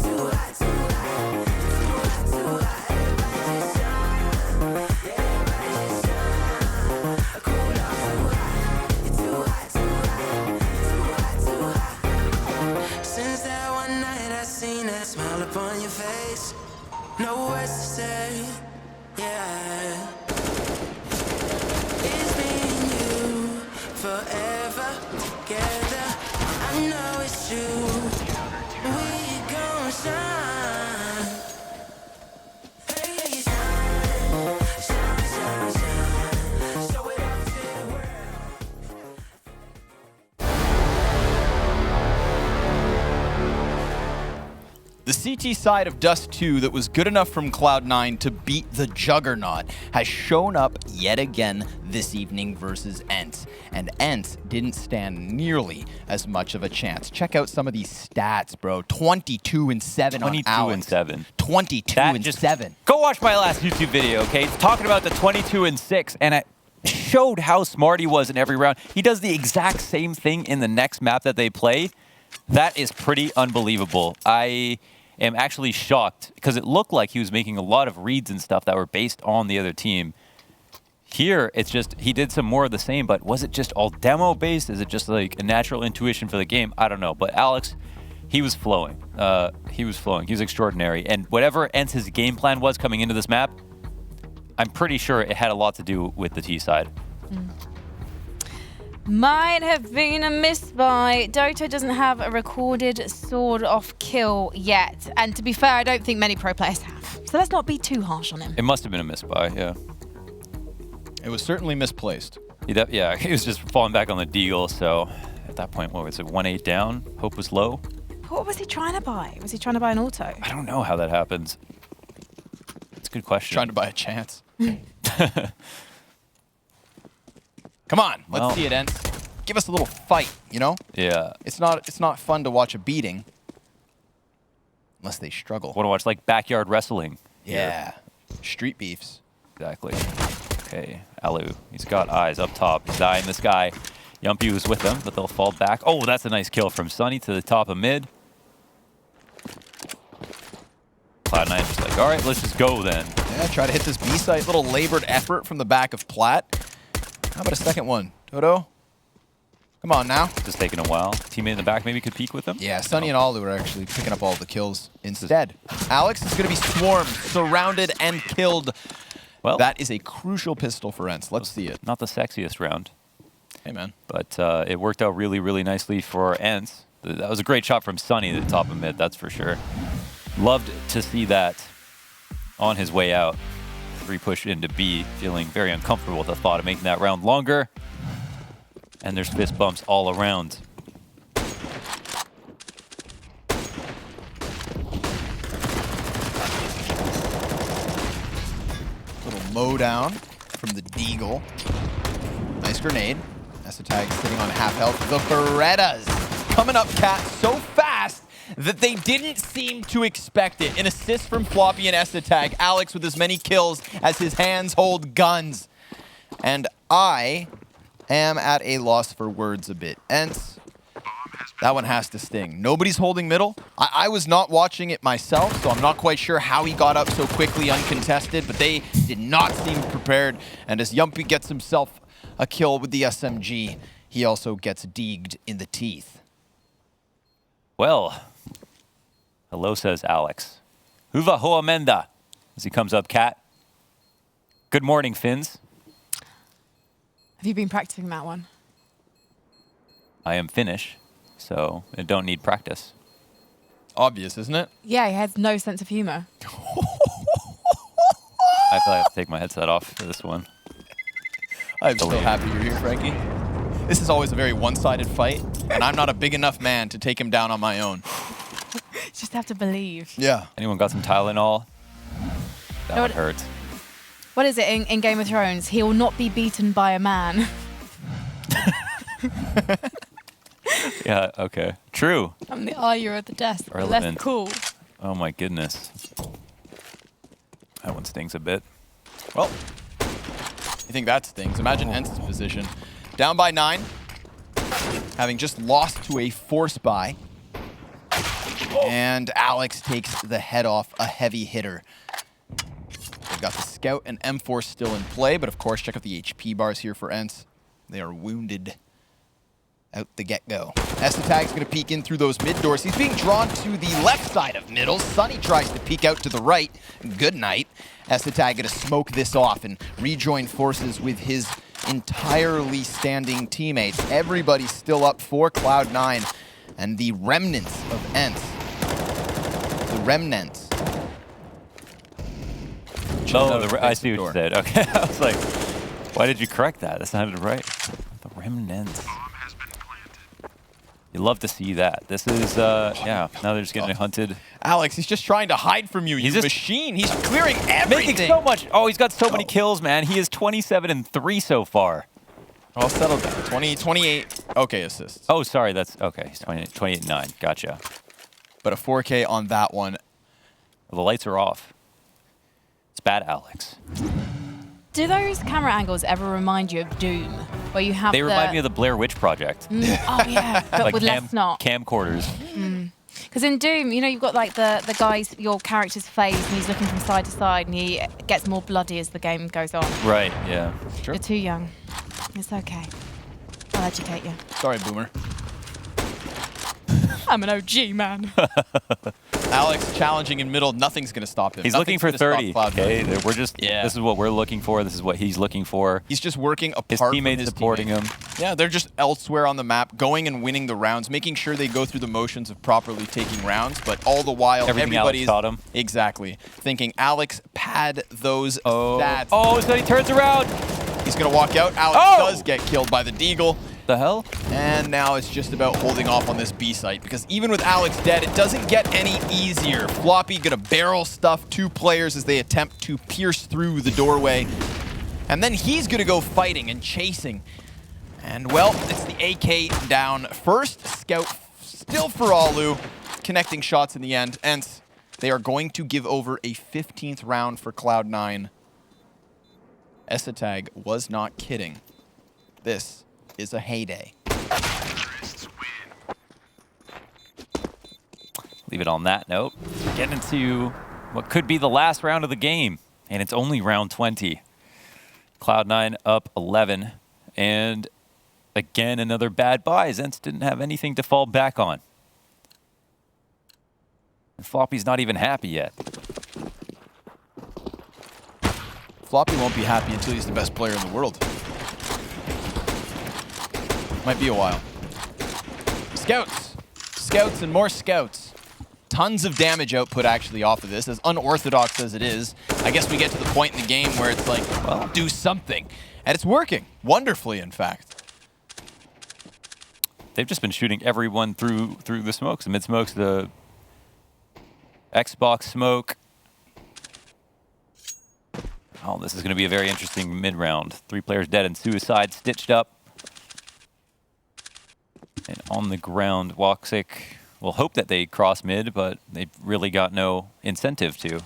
too hot, too high, too hot, too high. Everybody just shine, everybody just shine. Cool off too high, too hot, too high, too hot, too high. Since that one night I seen that smile upon your face, no words to say, yeah. It's me and you, forever together. I know it's true, we gon' shine. Hey, shine, shine, shine, shine. Show it up to the world. The CT side of Dust 2 that was good enough from Cloud9 to beat the Juggernaut has shown up yet again this evening versus ENCE. And ENCE didn't stand nearly as much of a chance. Check out some of these stats, bro. 22-7 on 22-7. 22-7. Go watch my last YouTube video, okay? It's talking about the 22-6, and it showed how smart he was in every round. He does the exact same thing in the next map that they play. That is pretty unbelievable. I am actually shocked because it looked like he was making a lot of reads and stuff that were based on the other team. Here, it's just he did some more of the same, but was it just all demo based? Is it just like a natural intuition for the game? I don't know. But Alex, he was flowing. He was flowing. He was extraordinary. And whatever ENCE's game plan was coming into this map, I'm pretty sure it had a lot to do with the T side. Might have been a misbuy. Doto doesn't have a recorded sword-off kill yet. And to be fair, I don't think many pro players have. So let's not be too harsh on him. It must have been a misbuy, yeah. It was certainly misplaced. Yeah, he was just falling back on the deagle, so at that point, what was it, 1-8 down? Hope was low? What was he trying to buy? Was he trying to buy an auto? I don't know how that happens. That's a good question. Trying to buy a chance. Come on, let's see it, ENCE. Give us a little fight, you know? Yeah. It's not fun to watch a beating unless they struggle. Want to watch like backyard wrestling? Yeah. Street beefs. Exactly. Okay, Alu. He's got eyes up top. He's eyeing this guy. Yumpy was with them, but they'll fall back. Oh, that's a nice kill from Sunny to the top of mid. Cloud9 just like, all right, let's just go then. Yeah, try to hit this B site. Little labored effort from the back of Plat. How about a second one? Dodo? Come on now. Just taking a while. Teammate in the back maybe could peek with them. Yeah, Sunny and Alu are actually picking up all the kills instead. Alex is going to be swarmed, surrounded, and killed. Well, that is a crucial pistol for ENCE. Let's see it. Not the sexiest round. Hey, man. But it worked out really, really nicely for ENCE. That was a great shot from Sunny at the top of mid, that's for sure. Loved to see that on his way out. Re-push into B, feeling very uncomfortable with the thought of making that round longer. And there's fist bumps all around. Little mow down from the Deagle. Nice grenade. Tag sitting on half health. The Berettas coming up, Cat, so fast that they didn't seem to expect it. An assist from Floppy and Tag. Alex with as many kills as his hands hold guns. And I am at a loss for words a bit. ENCE, that one has to sting. Nobody's holding middle. I was not watching it myself, so I'm not quite sure how he got up so quickly uncontested, but they did not seem prepared. And as Yumpy gets himself a kill with the SMG, he also gets deeged in the teeth. Well, hello, says Alex. Huva hoa menda, as he comes up, Cat. Good morning, Finns. Have you been practicing that one? I am Finnish, so I don't need practice. Obvious, isn't it? Yeah, he has no sense of humor. I feel like I have to take my headset off for this one. I'm so happy you're here, Frankie. This is always a very one-sided fight, and I'm not a big enough man to take him down on my own. Just have to believe. Yeah. Anyone got some Tylenol? That one hurts. What is it in Game of Thrones? He will not be beaten by a man. Yeah, okay. True. I'm the Arya of the desk. Relevant. Less cool. Oh my goodness. That one stings a bit. Well, you think that stings? Imagine ENCE's position. Down by 9, having just lost to a force buy. And Alex takes the head off a heavy hitter. They've got the Scout and M4 still in play, but of course, check out the HP bars here for ENCE. They are wounded out the get-go. Tag's going to peek in through those mid doors. He's being drawn to the left side of middle. Sunny tries to peek out to the right. Good night. Tag going to smoke this off and rejoin forces with his entirely standing teammates. Everybody's still up for Cloud9 and the remnants of ENCE. The remnants. Oh, I see what you said. Okay, I was like, why did you correct that? That sounded right. The remnants. You love to see that. This is, yeah, now they're just getting hunted. Alex, he's just trying to hide from you. He's a machine. He's clearing everything. Making so much. Oh, he's got so many kills, man. He is 27-3 so far. I'll settle down. 28. Okay, assists. Oh, sorry. That's okay. He's 28-9. Gotcha. But a 4K on that one. Well, the lights are off. It's bad, Alex. Do those camera angles ever remind you of Doom? Where you have They remind me of the Blair Witch Project. Oh, yeah. But like with less snot. Camcorders. Because in Doom, you know, you've got like the guy's, your character's face, and he's looking from side to side, and he gets more bloody as the game goes on. Right, yeah. You're too young. It's okay. I'll educate you. Sorry, Boomer. I'm an OG, man. Alex challenging in middle. Nothing's going to stop him. He's looking for 30. Okay, we're just. Yeah. This is what we're looking for. This is what he's looking for. He's just working apart His from teammates his supporting teammate. him. Yeah, they're just elsewhere on the map, going and winning the rounds, making sure they go through the motions of properly taking rounds, but all the while, Everything everybody's Alex taught him. Exactly thinking Alex pad those stats. Oh, so he turns around. He's gonna walk out. Alex does get killed by the Deagle. The hell? And now it's just about holding off on this B site, because even with Alex dead, it doesn't get any easier. Floppy gonna barrel stuff 2 players as they attempt to pierce through the doorway. And then he's gonna go fighting and chasing. And well, it's the AK down first. Scout still for Alu, connecting shots in the end. And they are going to give over a 15th round for Cloud9. ENCE was not kidding. This is a heyday. Leave it on that note. Get into what could be the last round of the game. And it's only round 20. Cloud9 up 11. And again, another bad buy. ENCE didn't have anything to fall back on. And Floppy's not even happy yet. Floppy won't be happy until he's the best player in the world. Might be a while. Scouts. Scouts and more scouts. Tons of damage output actually off of this, as unorthodox as it is. I guess we get to the point in the game where it's like, well, do something. And it's working. Wonderfully, in fact. They've just been shooting everyone through the smokes. The mid-smokes, the Xbox smoke. Oh, this is going to be a very interesting mid-round. 3 players dead and Suicide stitched up. And on the ground, Woxic will hope that they cross mid, but they've really got no incentive to.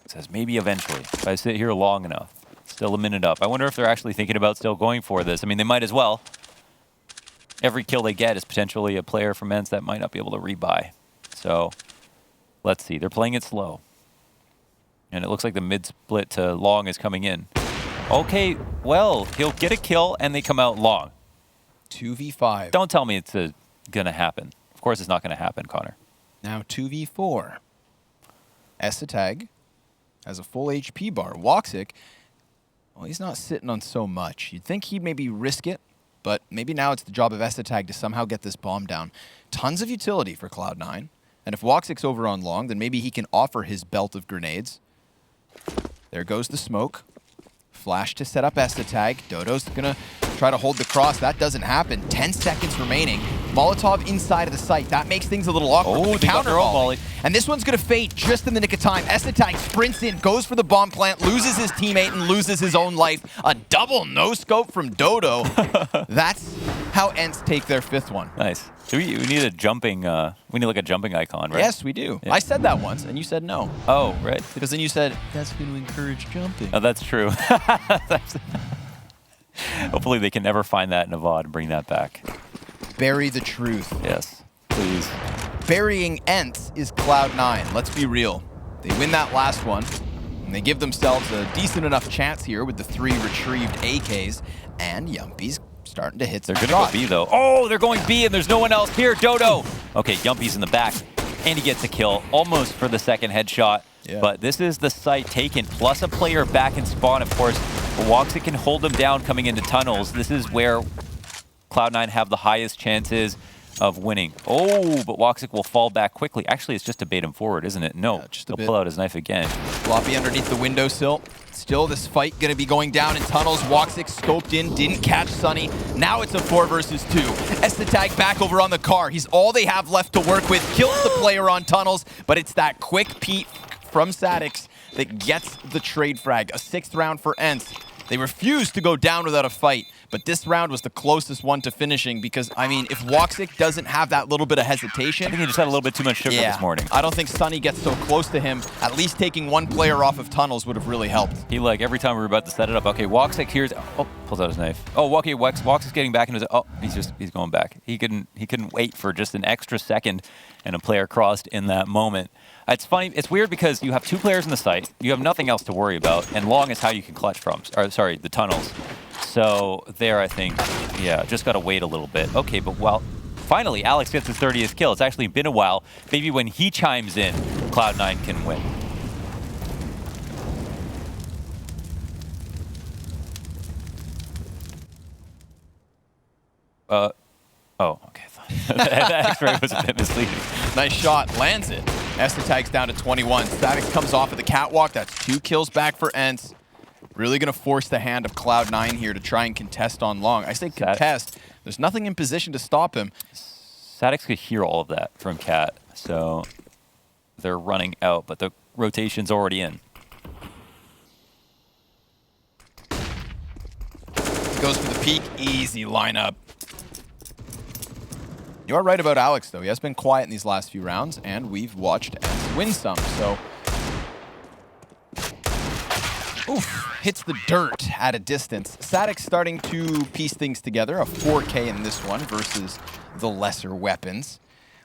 Says maybe eventually, if I sit here long enough. Still a minute up. I wonder if they're actually thinking about still going for this. I mean, they might as well. Every kill they get is potentially a player from ENCE that might not be able to rebuy. So let's see. They're playing it slow. And it looks like the mid-split to long is coming in. Okay, well, he'll get a kill and they come out long. 2v5. Don't tell me it's going to happen. Of course it's not going to happen, Connor. Now 2v4. ENCE has a full HP bar. Woxic, well, he's not sitting on so much. You'd think he'd maybe risk it, but maybe now it's the job of ENCE to somehow get this bomb down. Tons of utility for Cloud9. And if Woxic's over on long, then maybe he can offer his belt of grenades. There goes the smoke. Flash to set up ENCE. Dodo's gonna try to hold the cross. That doesn't happen. 10 seconds remaining. Molotov inside of the site. That makes things a little awkward. Oh, they got their own volley. And this one's gonna fade just in the nick of time. ENCE sprints in, goes for the bomb plant, loses his teammate, and loses his own life. A double no-scope from Dodo. That's how ENCE take their 5th one. Nice. We need a jumping, we need like a jumping icon, right? Yes, we do. Yeah. I said that once, and you said no. Oh, right. Because then you said, that's going to encourage jumping. Oh, that's true. Hopefully they can never find that in a VOD and bring that back. Bury the truth. Yes, please. Burying ENCE is Cloud9. Let's be real. They win that last one, and they give themselves a decent enough chance here with the 3 retrieved AKs, and Yumpy's starting to hit some They're going to go B, though. Oh, they're going B, and there's no one else here. Dodo. Okay, Yumpy's in the back, and he gets a kill, almost for the 2nd headshot. Yeah. But this is the site taken, plus a player back in spawn, of course. Woxic can hold them down coming into tunnels. This is where Cloud9 have the highest chances of winning. Oh, but Woxic will fall back quickly. Actually, it's just to bait him forward, isn't it? No, yeah, just he'll pull out his knife again. Floppy underneath the windowsill. Still this fight going to be going down in tunnels. Woxic scoped in, didn't catch Sunny. Now it's a 4 versus 2. ENCE back over on the car. He's all they have left to work with. Kills the player on tunnels, but it's that quick peek from Sadix that gets the trade frag. A 6th round for ENCE. They refused to go down without a fight, but this round was the closest one to finishing because, I mean, if Woxic doesn't have that little bit of hesitation... I think he just had a little bit too much sugar this morning. I don't think Sunny gets so close to him. At least taking 1 player off of tunnels would have really helped. He, like, every time we were about to set it up, okay, Woxic here's... Oh, pulls out his knife. Oh, okay, Woxic's getting back into his... Oh, he's going back. He couldn't wait for just an extra second, and a player crossed in that moment. It's funny. It's weird because you have 2 players in the site. You have nothing else to worry about, and long is how you can clutch from. Or, sorry, the tunnels. So there, I think, yeah, just got to wait a little bit. Okay, but while finally Alex gets his 30th kill, it's actually been a while. Maybe when he chimes in, Cloud9 can win. Oh, okay. The X-ray was a bit misleading. Nice shot, lands it. ENCE down to 21. Static comes off of the catwalk. That's 2 kills back for ENCE. Really going to force the hand of Cloud9 here to try and contest on long. I say contest. There's nothing in position to stop him. Sadix could hear all of that from Cat, so they're running out, but the rotation's already in. Goes for the peek. Easy lineup. You are right about Alex, though. He has been quiet in these last few rounds, and we've watched ENCE win some, so... Oof, hits the dirt at a distance. Sadix starting to piece things together. A 4K in this one versus the lesser weapons.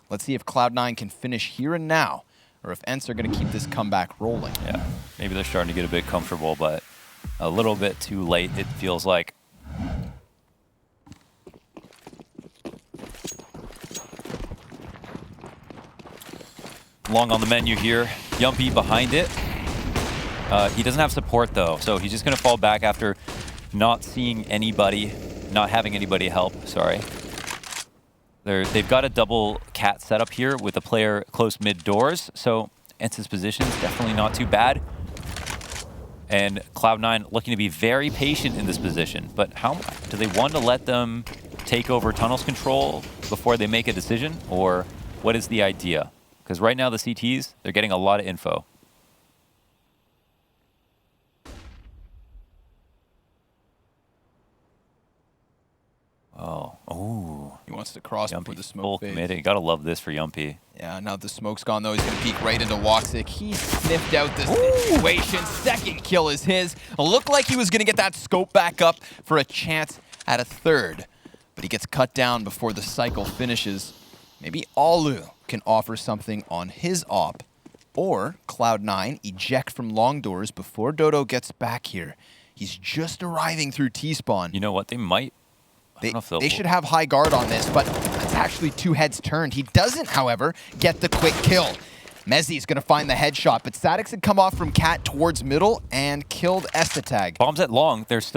Let's see if Cloud9 can finish here and now, or if ENCE are going to keep this comeback rolling. Yeah, maybe they're starting to get a bit comfortable, but a little bit too late, it feels like. Long on the menu here. Yumpy behind it. He doesn't have support though, so he's just going to fall back after not seeing anybody, not having anybody help, sorry. They've got a double Cat setup here with a player close mid doors, so ENCE's position is definitely not too bad. And Cloud9 looking to be very patient in this position, but how do they want to let them take over tunnels control before they make a decision, or what is the idea? Because right now the CTs, they're getting a lot of info. Oh, he wants to cross before the smoke fades. Committed. You gotta love this for Yumpy. Yeah, now the smoke's gone though. He's gonna peek right into Woxic. He sniffed out this situation. Second kill is his. It looked like he was gonna get that scope back up for a chance at a third, but he gets cut down before the cycle finishes. Maybe Alu can offer something on his op, or Cloud9 eject from long doors before Dodo gets back here. He's just arriving through T-spawn. You know what? They might. They should have high guard on this, but it's actually 2 heads turned. He doesn't, however, get the quick kill. Mezzi's going to find the headshot, but Sadix had come off from Cat towards middle and killed ENCE. Bombs at long. There's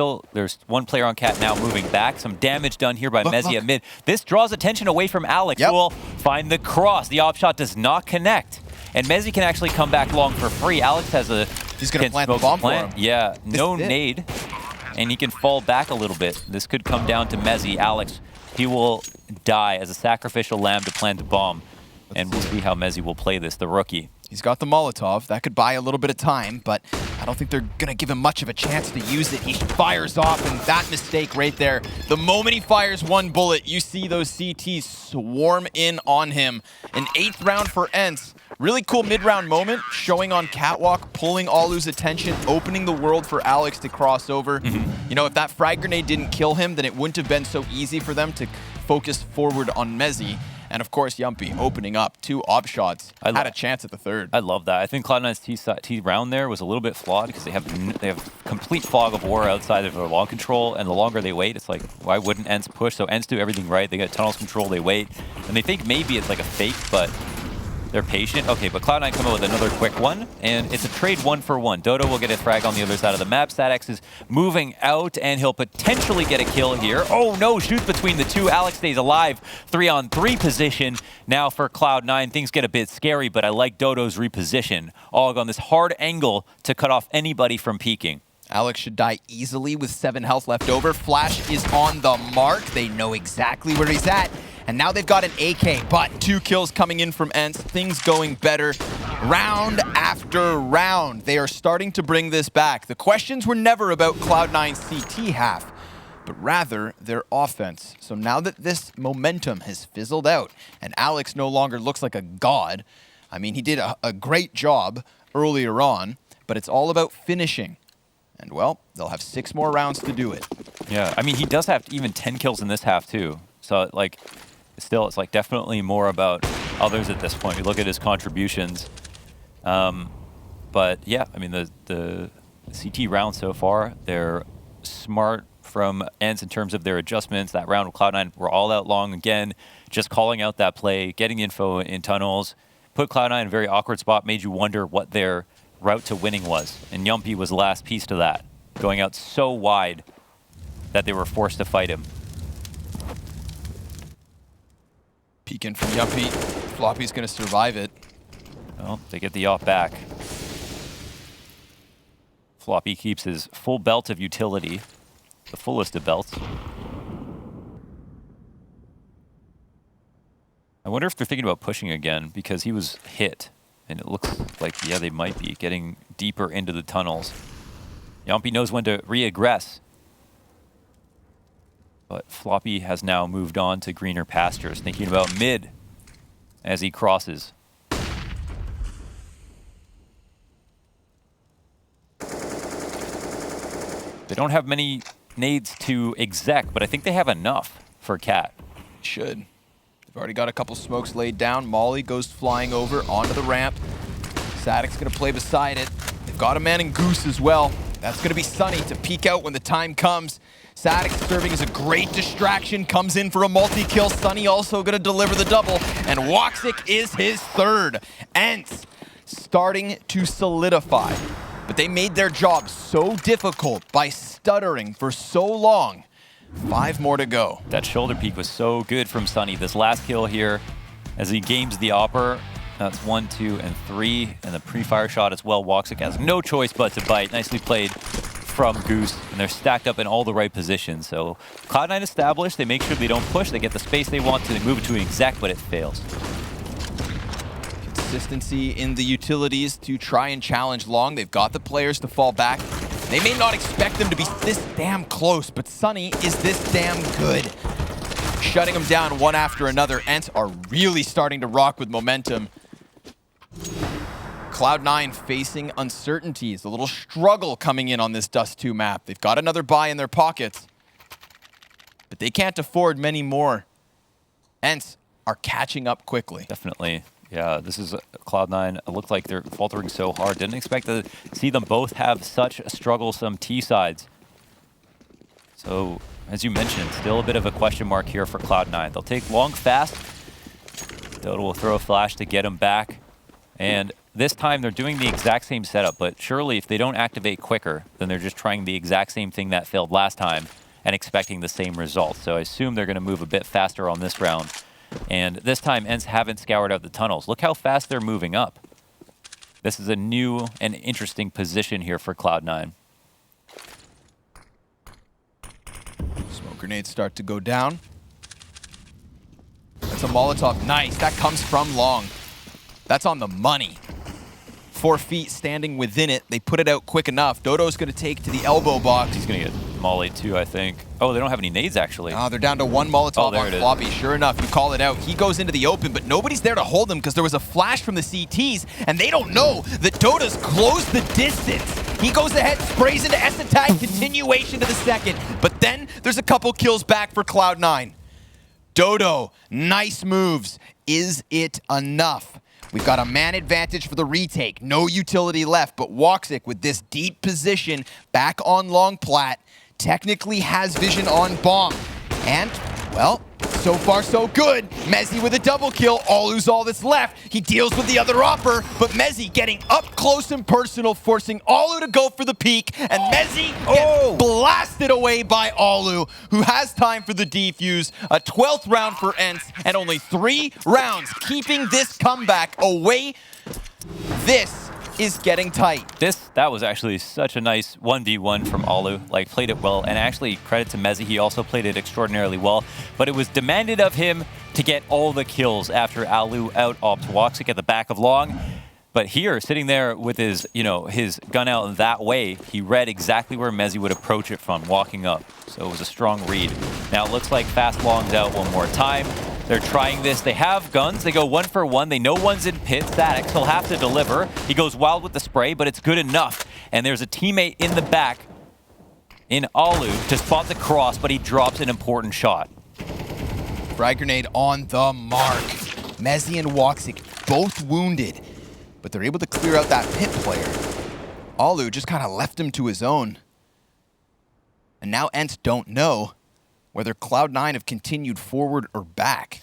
one player on Cat now moving back. Some damage done here by Mezzi at mid. This draws attention away from Alex, who will find the cross. The op shot does not connect. And Mezzi can actually come back long for free. Alex has a... He's going to plant the bomb for him. Yeah, no nade. And he can fall back a little bit. This could come down to Mezzi. Alex, he will die as a sacrificial lamb to plant a bomb. And we'll see how Mezzi will play this, the rookie. He's got the Molotov. That could buy a little bit of time, but I don't think they're going to give him much of a chance to use it. He fires off, and that mistake right there. The moment he fires one bullet, you see those CTs swarm in on him. An 8th round for ENCE. Really cool mid-round moment, showing on Catwalk, pulling Alu's attention, opening the world for Alex to cross over. You know, if that frag grenade didn't kill him, then it wouldn't have been so easy for them to focus forward on Mezzi. And of course, Yumpy opening up 2 op shots, had a chance at the third. I love that. I think Cloud9's T round there was a little bit flawed because they have complete fog of war outside of their long control, and the longer they wait, it's like, why wouldn't ENCE push? So ENCE do everything right. They get tunnels control, they wait, and they think maybe it's like a fake, but they're patient. Okay, but Cloud9 come out with another quick one, and it's a trade 1-for-1. Dodo will get a frag on the other side of the map. Sadix is moving out, and he'll potentially get a kill here. Oh no, shoots between the two. Alex stays alive. 3-on-3 position. Now for Cloud9, things get a bit scary, but I like Dodo's reposition. Og on this hard angle to cut off anybody from peeking. Alex should die easily with 7 health left over. Flash is on the mark. They know exactly where he's at. And now they've got an AK, but 2 kills coming in from ENCE. Things going better round after round. They are starting to bring this back. The questions were never about Cloud9's CT half, but rather their offense. So now that this momentum has fizzled out and Alex no longer looks like a god, I mean, he did a great job earlier on, but it's all about finishing. And well, they'll have 6 more rounds to do it. Yeah, I mean, he does have even 10 kills in this half too. So like, still, it's like definitely more about others at this point. You look at his contributions. But yeah, I mean, the CT round so far, they're smart from ENCE in terms of their adjustments. That round of Cloud9 were all out long again, just calling out that play, getting info in tunnels, put Cloud9 in a very awkward spot, made you wonder what their route to winning was. And Yumpy was the last piece to that, going out so wide that they were forced to fight him. Peek in from Yumpy. Floppy's going to survive it. Well, they get the off back. Floppy keeps his full belt of utility, the fullest of belts. I wonder if they're thinking about pushing again because he was hit. And it looks like, yeah, they might be getting deeper into the tunnels. Yumpy knows when to re-aggress. But Floppy has now moved on to greener pastures, thinking about mid as he crosses. They don't have many nades to exec, but I think they have enough for Cat. Should. They've already got a couple smokes laid down. Molly goes flying over onto the ramp. Sadic's going to play beside it. They've got a man in Goose as well. That's going to be Sunny to peek out when the time comes. Sadic serving as a great distraction, comes in for a multi-kill. Sunny also going to deliver the double, and Woxic is his third. ENCE starting to solidify, but they made their job so difficult by stuttering for so long. 5 more to go. That shoulder peek was so good from Sunny. This last kill here, as he games the Opper, that's 1, 2, and 3, and the pre-fire shot as well. Woxic has no choice but to bite. Nicely played from Goose, and they're stacked up in all the right positions. So Cloud9 established, they make sure they don't push, they get the space they want to, they move it to an exec, but it fails. Consistency in the utilities to try and challenge long. They've got the players to fall back. They may not expect them to be this damn close, but Sunny is this damn good. Shutting them down one after another. ENCE are really starting to rock with momentum. Cloud9 facing uncertainties, a little struggle coming in on this Dust 2 map. They've got another buy in their pockets, but they can't afford many more. ENCE are catching up quickly. Definitely. Yeah, this is Cloud9. It looked like they're faltering so hard. Didn't expect to see them both have such strugglesome T-sides. So, as you mentioned, still a bit of a question mark here for Cloud9. They'll take long fast. Dota will throw a flash to get him back. And this time they're doing the exact same setup, but surely if they don't activate quicker, then they're just trying the exact same thing that failed last time and expecting the same result. So I assume they're going to move a bit faster on this round. And this time, ENCE haven't scoured out the tunnels. Look how fast they're moving up. This is a new and interesting position here for Cloud9. Smoke grenades start to go down. That's a Molotov. Nice. That comes from long. That's on the money. 4 feet standing within it. They put it out quick enough. Dodo's going to take to the elbow box. He's going to get molly too, I think. Oh, they don't have any nades, actually. Oh, they're down to 1 Molotov on Floppy. Sure enough, you call it out. He goes into the open, but nobody's there to hold him because there was a flash from the CTs, and they don't know that Dota's closed the distance. He goes ahead, sprays into S attack, continuation to the second. But then there's a couple kills back for Cloud9. Dodo, nice moves. Is it enough? We've got a man advantage for the retake. No utility left, but Woxic with this deep position back on long plat technically has vision on bomb. And, well, so far so good. Mezzy with a double kill. Alu's all that's left. He deals with the other Opper, but Mezzy getting up close and personal, forcing Alu to go for the peak, and Mezzy gets blasted away by Alu, who has time for the defuse. A 12th round for ENCE, and only 3 rounds, keeping this comeback away. This is getting tight. That was actually such a nice 1v1 from Alu. Like, played it well, and actually credit to Mezzy, he also played it extraordinarily well. But it was demanded of him to get all the kills after Alu out-opt Woxic at the back of long. But here, sitting there with his, his gun out that way, he read exactly where Mezzy would approach it from, walking up. So it was a strong read. Now it looks like fast long's out one more time. They're trying this. They have guns. They go 1 for 1. They know one's in pit. Static, he'll have to deliver. He goes wild with the spray, but it's good enough. And there's a teammate in the back in Alu to spot the cross, but he drops an important shot. Frag grenade on the mark. Mezzy and Woxic both wounded, but they're able to clear out that pit player. Alu just kind of left him to his own. And now ENCE don't know whether Cloud9 have continued forward or back.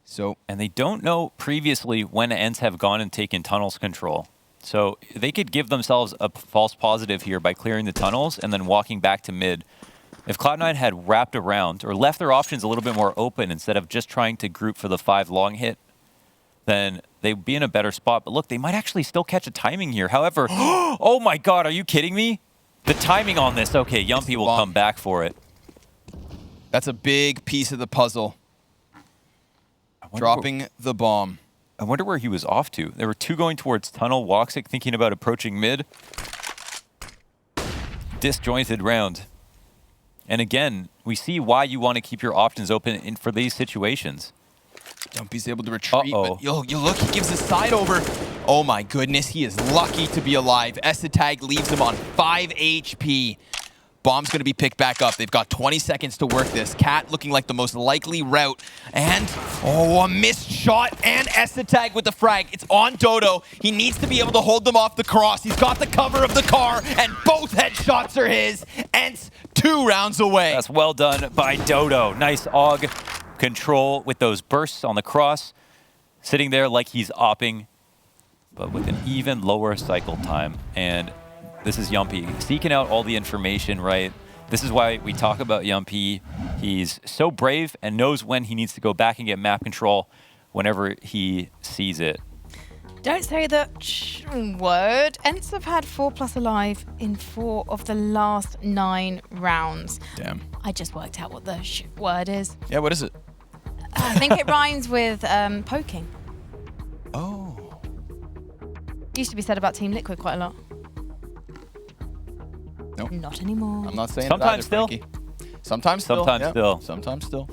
So, and they don't know previously when ENCE have gone and taken tunnels control. So they could give themselves a false positive here by clearing the tunnels and then walking back to mid. If Cloud9 had wrapped around or left their options a little bit more open instead of just trying to group for the 5 long hit, then they'd be in a better spot. But look, they might actually still catch a timing here. However, oh my God, are you kidding me? The timing on this, okay, Yumpy will come back for it. That's a big piece of the puzzle. Dropping the bomb. I wonder where he was off to. There were 2 going towards tunnel. Woxic thinking about approaching mid. Disjointed round. And again, we see why you want to keep your options open for these situations. Yumpy's able to retreat, but you look, he gives a side over. Oh my goodness, he is lucky to be alive. Essetag leaves him on 5 HP. Bomb's going to be picked back up. They've got 20 seconds to work this. Cat looking like the most likely route. And, oh, a missed shot. And Essetag with the frag. It's on Dodo. He needs to be able to hold them off the cross. He's got the cover of the car, and both headshots are his. ENCE 2 rounds away. That's well done by Dodo. Nice AUG control with those bursts on the cross. Sitting there like he's opping, but with an even lower cycle time. And this is Yumpy seeking out all the information, right? This is why we talk about Yumpy. He's so brave and knows when he needs to go back and get map control whenever he sees it. Don't say the word. ENCE have had 4+ alive in 4 of the last 9 rounds. Damn. I just worked out what the word is. Yeah, what is it? I think it rhymes with poking. Oh. Used to be said about Team Liquid quite a lot. Nope. Not anymore. I'm not saying Sometimes that either, still. Frankie. Sometimes still. Sometimes yeah. still. Sometimes still.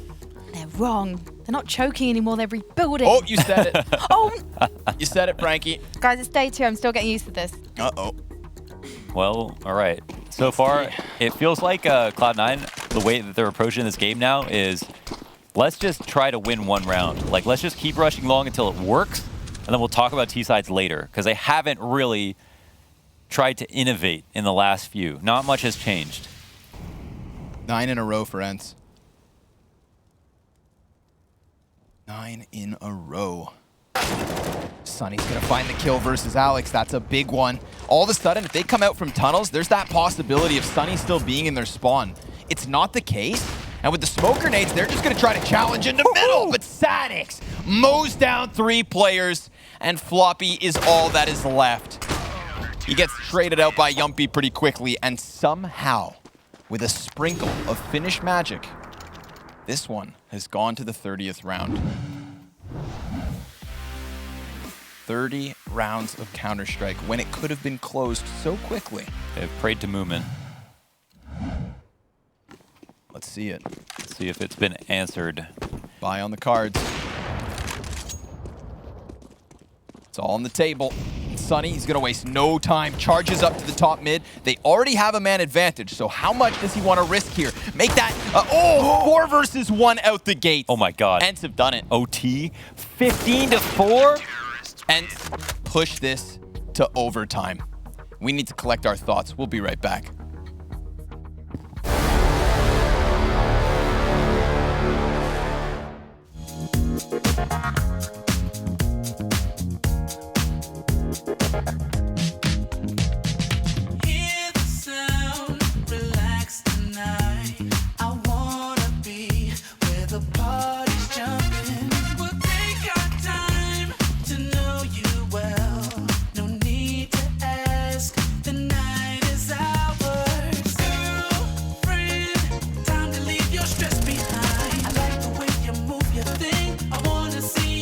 They're wrong. They're not choking anymore. They're rebuilding. Oh, you said it. Oh, You said it, Frankie. guys, it's day 2. I'm still getting used to this. Uh-oh. Well, all right. So far, it feels like Cloud9, the way that they're approaching this game now is, let's just try to win 1 round. Like, let's just keep rushing long until it works, and then we'll talk about T-sides later, because they haven't really tried to innovate in the last few. Not much has changed. 9 in a row for ENCE. 9 in a row. Sunny's going to find the kill versus Alex. That's a big one. All of a sudden, if they come out from tunnels, there's that possibility of Sunny still being in their spawn. It's not the case. And with the smoke grenades, they're just going to try to challenge into middle. But Sadix mows down 3 players, and Floppy is all that is left. He gets traded out by Yumpy pretty quickly, and somehow, with a sprinkle of Finnish magic, this one has gone to the 30th round. 30 rounds of Counter-Strike when it could have been closed so quickly. They've prayed to Moomin. Let's see it. Let's see if it's been answered. Buy on the cards. It's all on the table. Sunny, he's going to waste no time. Charges up to the top mid. They already have a man advantage, so how much does he want to risk here? Make that... 4 versus 1 out the gate. Oh my God. ENCE have done it. OT, 15-4. ENCE push this to overtime. We need to collect our thoughts. We'll be right back. Hear the sound, relax tonight. I wanna be where the party's jumping. We'll take our time to know you well. No need to ask, the night is ours. Girlfriend, time to leave your stress behind. I like the way you move your thing. I wanna see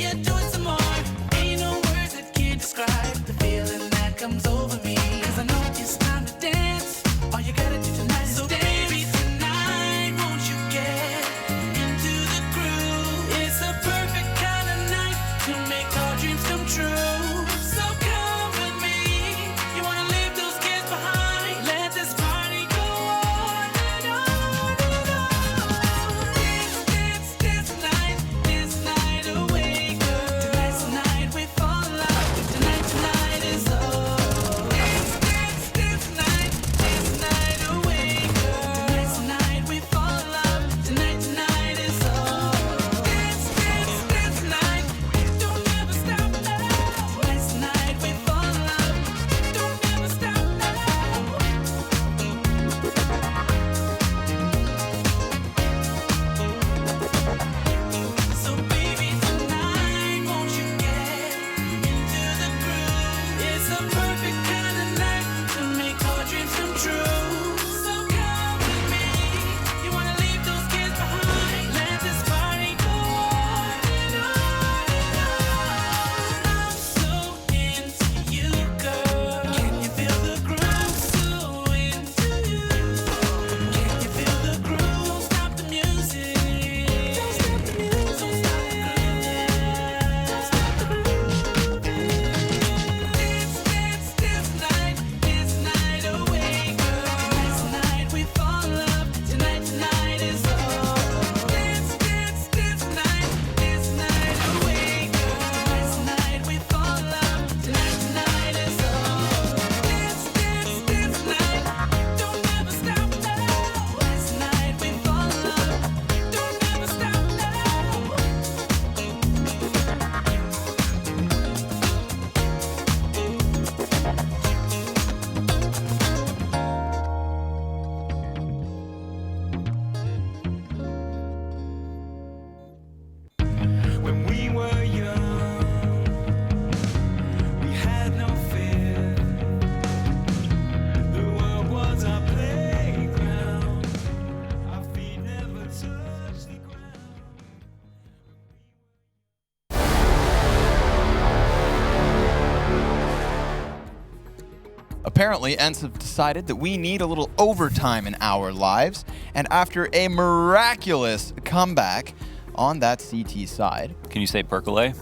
apparently, ENCE have decided that we need a little overtime in our lives, and after a miraculous comeback on that CT side. Can you say percolate?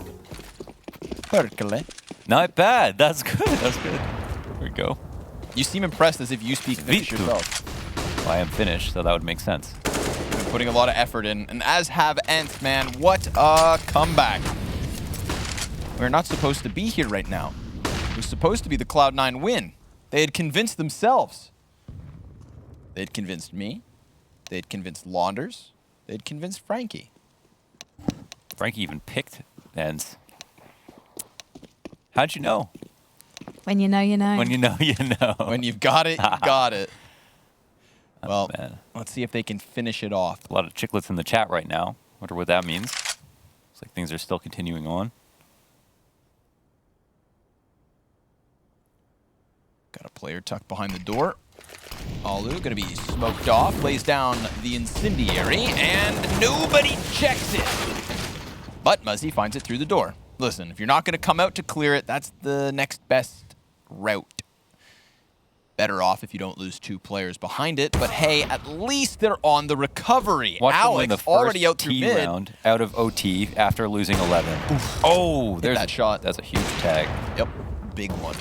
Percolate. Not bad. That's good. That's good. There we go. You seem impressed as if you speak Finnish yourself. Well, I am Finnish, so that would make sense. You've been putting a lot of effort in, and as have ENCE, man. What a comeback. We're not supposed to be here right now. It was supposed to be the Cloud9 win. They had convinced themselves. They had convinced me. They had convinced Launders. They had convinced Frankie. Frankie even picked ENCE. How'd you know? When you know, you know. When you know, you know. When you've got it, you've got it. Well, man. Let's see if they can finish it off. A lot of chiclets in the chat right now. Wonder what that means. Looks like things are still continuing on. Got a player tucked behind the door. Alu gonna be smoked off, lays down the incendiary, and nobody checks it. But Muzzy finds it through the door. Listen, if you're not gonna come out to clear it, that's the next best route. Better off if you don't lose 2 players behind it, but hey, at least they're on the recovery. Watch them win Alex the already out first through T mid. round out of OT after losing 11. Oh, there's that shot. That's a huge tag. Yep, big one.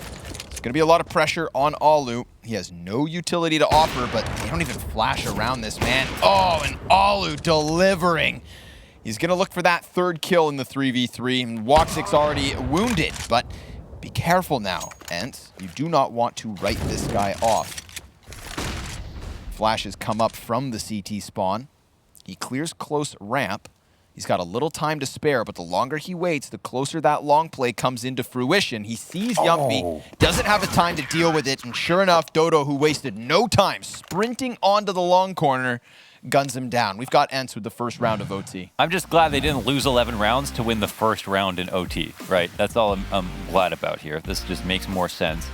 It's going to be a lot of pressure on Alu. He has no utility to offer, but they don't even flash around this, man. Oh, and Alu delivering. He's going to look for that 3rd kill in the 3v3. And Woxic's already wounded, but be careful now, ENCE. You do not want to write this guy off. Flashes come up from the CT spawn. He clears close ramp. He's got a little time to spare, but the longer he waits, the closer that long play comes into fruition. He sees Yumpy, doesn't have the time to deal with it, and sure enough, Dodo, who wasted no time sprinting onto the long corner, guns him down. We've got ENCE with the first round of OT. I'm just glad they didn't lose 11 rounds to win the first round in OT, right? That's all I'm glad about here. This just makes more sense.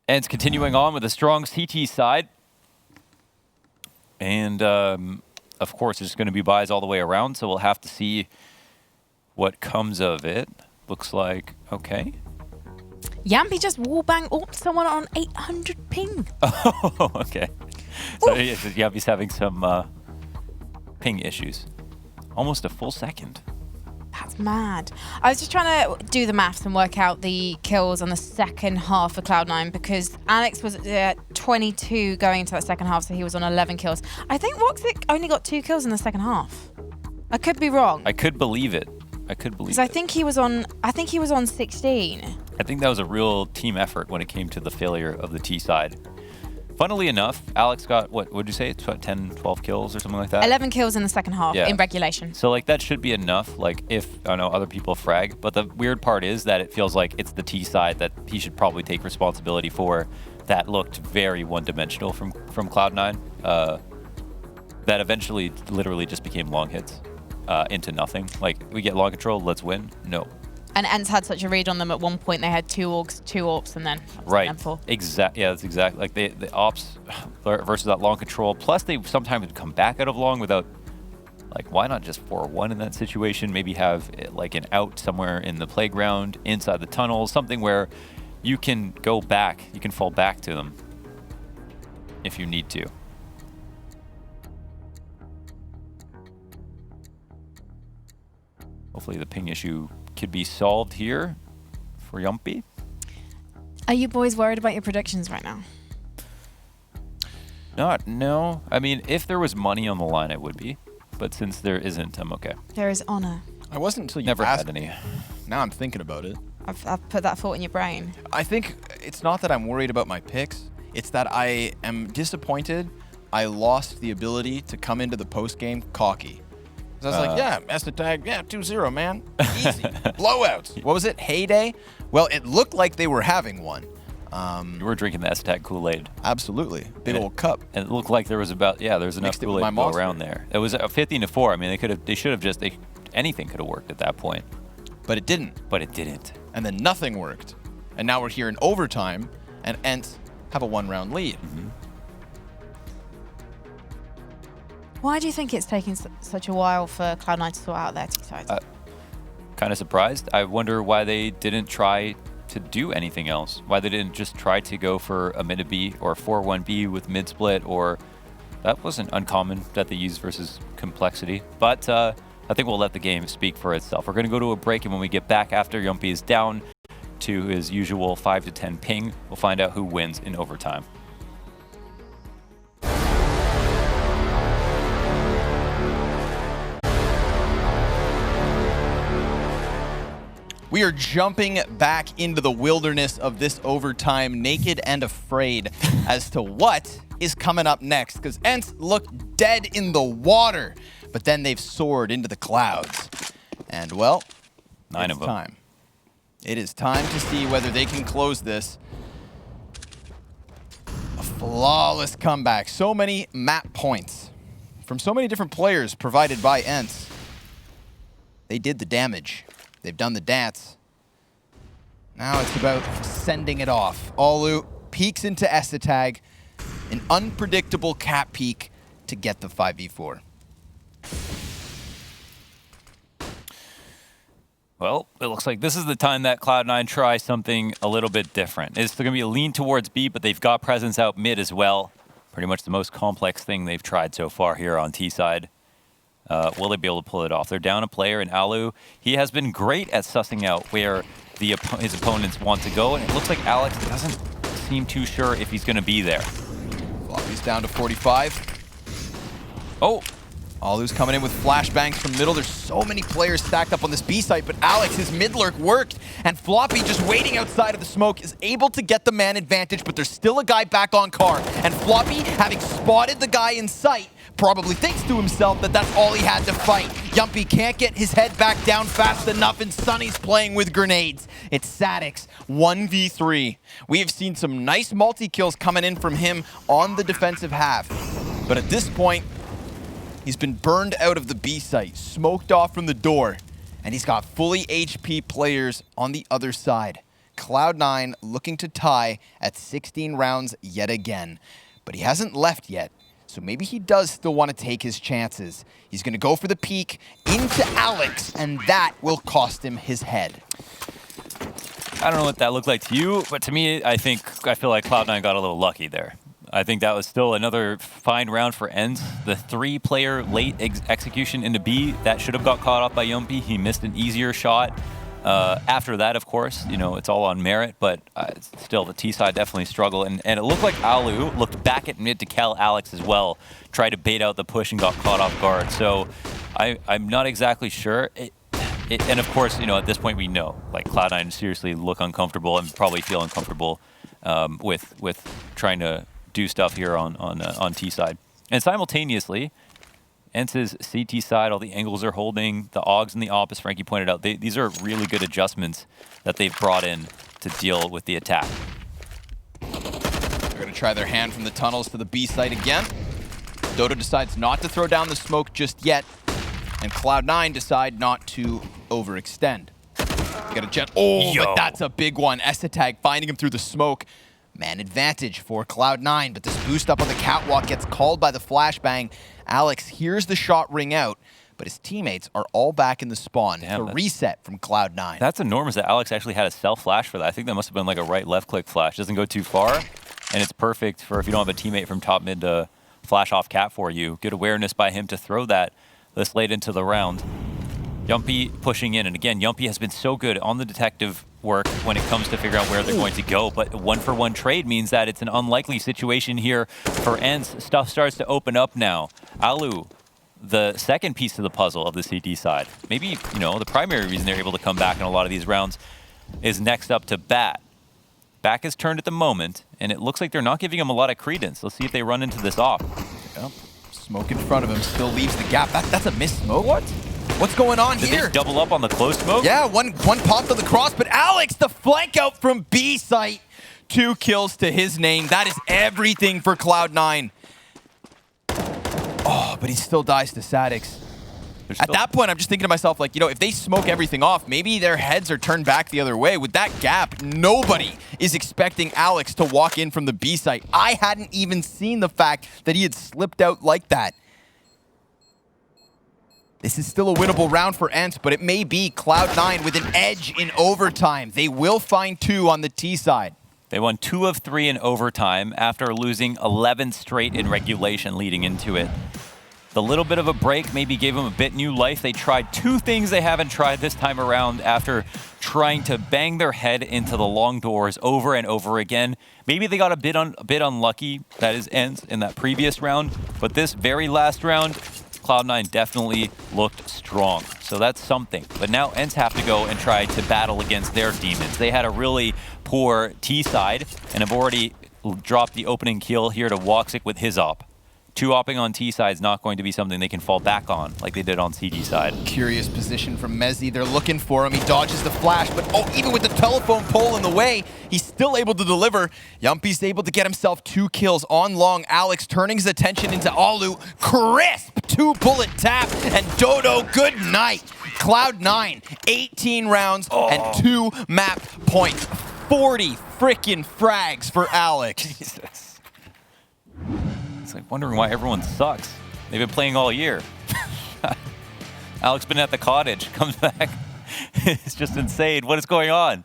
ENCE continuing on with a strong CT side. And, of course, there's going to be buys all the way around, so we'll have to see what comes of it. Looks like, okay. Yampy just wallbang someone on 800 ping. Oh, okay. So Yampy's having some ping issues. Almost a full second. That's mad. I was just trying to do the maths and work out the kills on the second half for Cloud9 because Alex was at 22 going into that second half, so he was on 11 kills. I think Woxic only got 2 kills in the second half. I could be wrong. I could believe it. I could believe it. Because I think he was on 16. I think that was a real team effort when it came to the failure of the T side. Funnily enough, Alex got, what would you say? It's what, 10, 12 kills or something like that? 11 kills in the second half in regulation. So, like, that should be enough, like, if, I know, other people frag. But the weird part is that it feels like it's the T side that he should probably take responsibility for. That looked very one-dimensional from Cloud9. That eventually literally just became long hits into nothing. Like, we get long control, let's win. No. And ENCE had such a read on them at one point. They had 2 orgs, 2 AWPs, and then right. M4. Exactly. Yeah, that's exactly. Like the ops versus that long control. Plus, they sometimes would come back out of long without. Like, why not just 4-1 in that situation? Maybe have like an out somewhere in the playground, inside the tunnel, something where you can go back. You can fall back to them if you need to. Hopefully, the ping issue could be solved here for Yumpy. Are you boys worried about your predictions right now? No. I mean, if there was money on the line, it would be. But since there isn't, I'm okay. There is honor. I wasn't until you Never asked had any. me. Now I'm thinking about it. I've put that thought in your brain. I think it's not that I'm worried about my picks. It's that I am disappointed I lost the ability to come into the post-game cocky. So I was like, yeah, Mesta tag, yeah, 2-0, man. Easy. Blowouts. What was it? Heyday? Well, it looked like they were having one. You were drinking the S-Tag Kool-Aid. Absolutely. Big old cup. And it looked like there was about, there was enough Kool-Aid to go around there. It was a 15-4. I mean, they should have just, anything could have worked at that point. But it didn't. And then nothing worked. And now we're here in overtime, and ENCE have a 1-round lead. Mm-hmm. Why do you think it's taking such a while for Cloud9 to sort out their T-sides? Kind of surprised. I wonder why they didn't try to do anything else. Why they didn't just try to go for a mid B or 4-1B with mid split, or that wasn't uncommon that they used versus Complexity. But I think we'll let the game speak for itself. We're going to go to a break, and when we get back after Yumpy is down to his usual 5 to 10 ping, we'll find out who wins in overtime. We are jumping back into the wilderness of this overtime, naked and afraid as to what is coming up next, because ENCE looked dead in the water, but then they've soared into the clouds. And, well, 9 of them. Time. It is time to see whether they can close this. A flawless comeback. So many map points from so many different players provided by ENCE. They did the damage. They've done the dance. Now it's about sending it off. Olu peeks into Essetag. An unpredictable cat peek to get the 5v4. Well, it looks like this is the time that Cloud9 tries something a little bit different. It's going to be a lean towards B, but they've got presence out mid as well. Pretty much the most complex thing they've tried so far here on T side. Will they be able to pull it off? They're down a player in Alu. He has been great at sussing out where his opponents want to go, and it looks like Alex doesn't seem too sure if he's going to be there. Floppy's down to 45. Oh! Alu's coming in with flashbangs from middle. There's so many players stacked up on this B site, but Alex, his mid lurk worked, and Floppy, just waiting outside of the smoke, is able to get the man advantage, but there's still a guy back on car. And Floppy, having spotted the guy in sight, probably thinks to himself that that's all he had to fight. Yumpy can't get his head back down fast enough, and Sunny's playing with grenades. It's Sadix, 1v3. We have seen some nice multi-kills coming in from him on the defensive half. But at this point, he's been burned out of the B site, smoked off from the door, and he's got fully HP players on the other side. Cloud9 looking to tie at 16 rounds yet again. But he hasn't left yet. So maybe he does still want to take his chances. He's going to go for the peek into Alex, and that will cost him his head. I don't know what that looked like to you, but to me, I feel like Cloud9 got a little lucky there. I think that was still another fine round for ENCE. The 3-player late execution into B, that should have got caught off by Yumpy. He missed an easier shot. After that, of course, you know, it's all on merit, but still, the T side definitely struggled. And it looked like Alu looked back at mid to Cal Alex as well, tried to bait out the push and got caught off guard. So I'm not exactly sure. And of course, you know, at this point we know, like Cloud9 seriously look uncomfortable and probably feel uncomfortable with trying to do stuff here on T side. And simultaneously, ENCE's CT side, all the angles are holding, the AUGs in the op, as Frankie pointed out, these are really good adjustments that they've brought in to deal with the attack. They're going to try their hand from the tunnels to the B site again. Dodo decides not to throw down the smoke just yet, and Cloud9 decide not to overextend. Got a jet. Oh, but that's a big one. Essetag finding him through the smoke. Man advantage for Cloud9, but this boost up on the catwalk gets called by the flashbang. Alex hears the shot ring out, but his teammates are all back in the spawn. Damn, the reset from Cloud9. That's enormous that Alex actually had a self-flash for that. I think that must have been like a right-left click flash. Doesn't go too far, and it's perfect for if you don't have a teammate from top mid to flash off cat for you. Good awareness by him to throw that this late into the round. Yumpy pushing in, and again, Yumpy has been so good on the detective work when it comes to figure out where they're going to go, but 1-for-1 trade means that it's an unlikely situation here for ENCE. Stuff starts to open up now. Alu, the second piece of the puzzle of the CT side, maybe, you know, the primary reason they're able to come back in a lot of these rounds is next up to Bat. Back is turned at the moment, and it looks like they're not giving him a lot of credence. Let's see if they run into this off. Yep. Smoke in front of him still leaves the gap. That's a missed smoke. What? What's going on Did here? they double up on the close smoke? Yeah, one pop to the cross, but Alex, the flank out from B site. 2 kills to his name. That is everything for Cloud9. Oh, but he still dies to Sadix. At that point, I'm just thinking to myself, like, you know, if they smoke everything off, maybe their heads are turned back the other way. With that gap, nobody is expecting Alex to walk in from the B site. I hadn't even seen the fact that he had slipped out like that. This is still a winnable round for ENCE, but it may be Cloud9 with an edge in overtime. They will find 2 on the T side. They won 2 of 3 in overtime after losing 11 straight in regulation leading into it. The little bit of a break maybe gave them a bit new life. They tried 2 things they haven't tried this time around after trying to bang their head into the long doors over and over again. Maybe they got a bit unlucky, that is ENCE, in that previous round, but this very last round, Cloud9 definitely looked strong. So that's something. But now ENCE have to go and try to battle against their demons. They had a really poor T side and have already dropped the opening kill here to Woxic with his op. 2-opping on T side is not going to be something they can fall back on like they did on CG side. Curious position from Mezzi. They're looking for him. He dodges the flash, but even with the telephone pole in the way, he's still able to deliver. Yumpy's able to get himself 2 kills on long. Alex turning his attention into Alu. Crisp 2-bullet tap, and Dodo, good night. Cloud9, 18 rounds and 2 map points. 40 freaking frags for Alex. Jesus. It's like wondering why everyone sucks. They've been playing all year. Alex been at the cottage, comes back. It's just insane. What is going on?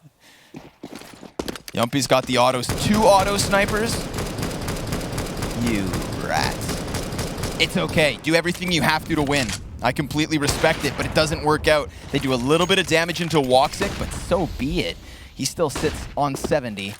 Yumpy's got the autos. 2 auto snipers. You rats. It's okay. Do everything you have to win. I completely respect it, but it doesn't work out. They do a little bit of damage into Woxic, but so be it. He still sits on 70.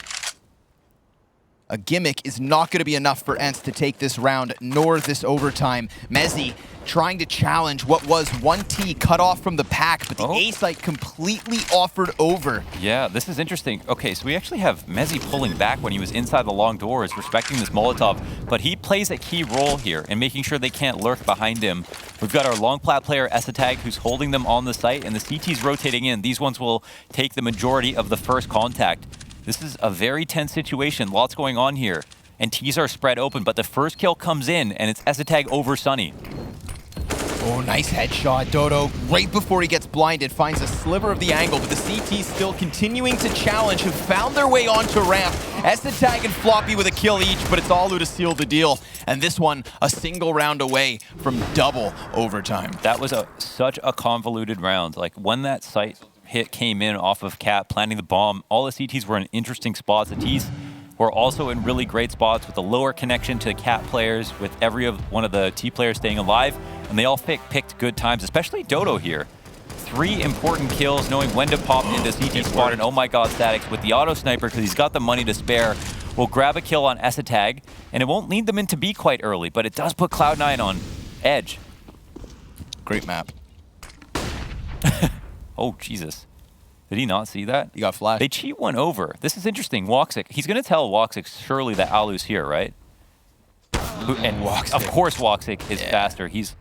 A gimmick is not going to be enough for ENCE to take this round, nor this overtime. Mezzi trying to challenge what was 1T cut off from the pack, but the A-site completely offered over. Yeah, this is interesting. Okay, so we actually have Mezzi pulling back when he was inside the long doors, respecting this Molotov, but he plays a key role here in making sure they can't lurk behind him. We've got our long plat player, ENCE, who's holding them on the site, and the CT's rotating in. These ones will take the majority of the first contact. This is a very tense situation. Lots going on here. And T's are spread open, but the first kill comes in, and it's ENCE over Sunny. Oh, nice headshot. Dodo, right before he gets blinded, finds a sliver of the angle, but the CT still continuing to challenge, have found their way onto ramp. ENCE and Floppy with a kill each, but it's Alu to seal the deal. And this one, a single round away from double overtime. That was such a convoluted round. Like, when that site hit came in off of Cat, planting the bomb, all the CTs were in interesting spots. The Ts were also in really great spots with the lower connection to Cat players, with every one of the T players staying alive, and they all picked good times, especially Dodo here. 3 important kills, knowing when to pop into CT spot, and oh my god, Statics with the auto sniper, because he's got the money to spare, will grab a kill on ENCE, and it won't lead them into B quite early, but it does put Cloud9 on edge. Great map. Oh, Jesus. Did he not see that? He got flashed. They cheat one over. This is interesting. Woxic. He's going to tell Woxic surely that Alu's here, right? And Woxic. Of course Woxic is faster. He's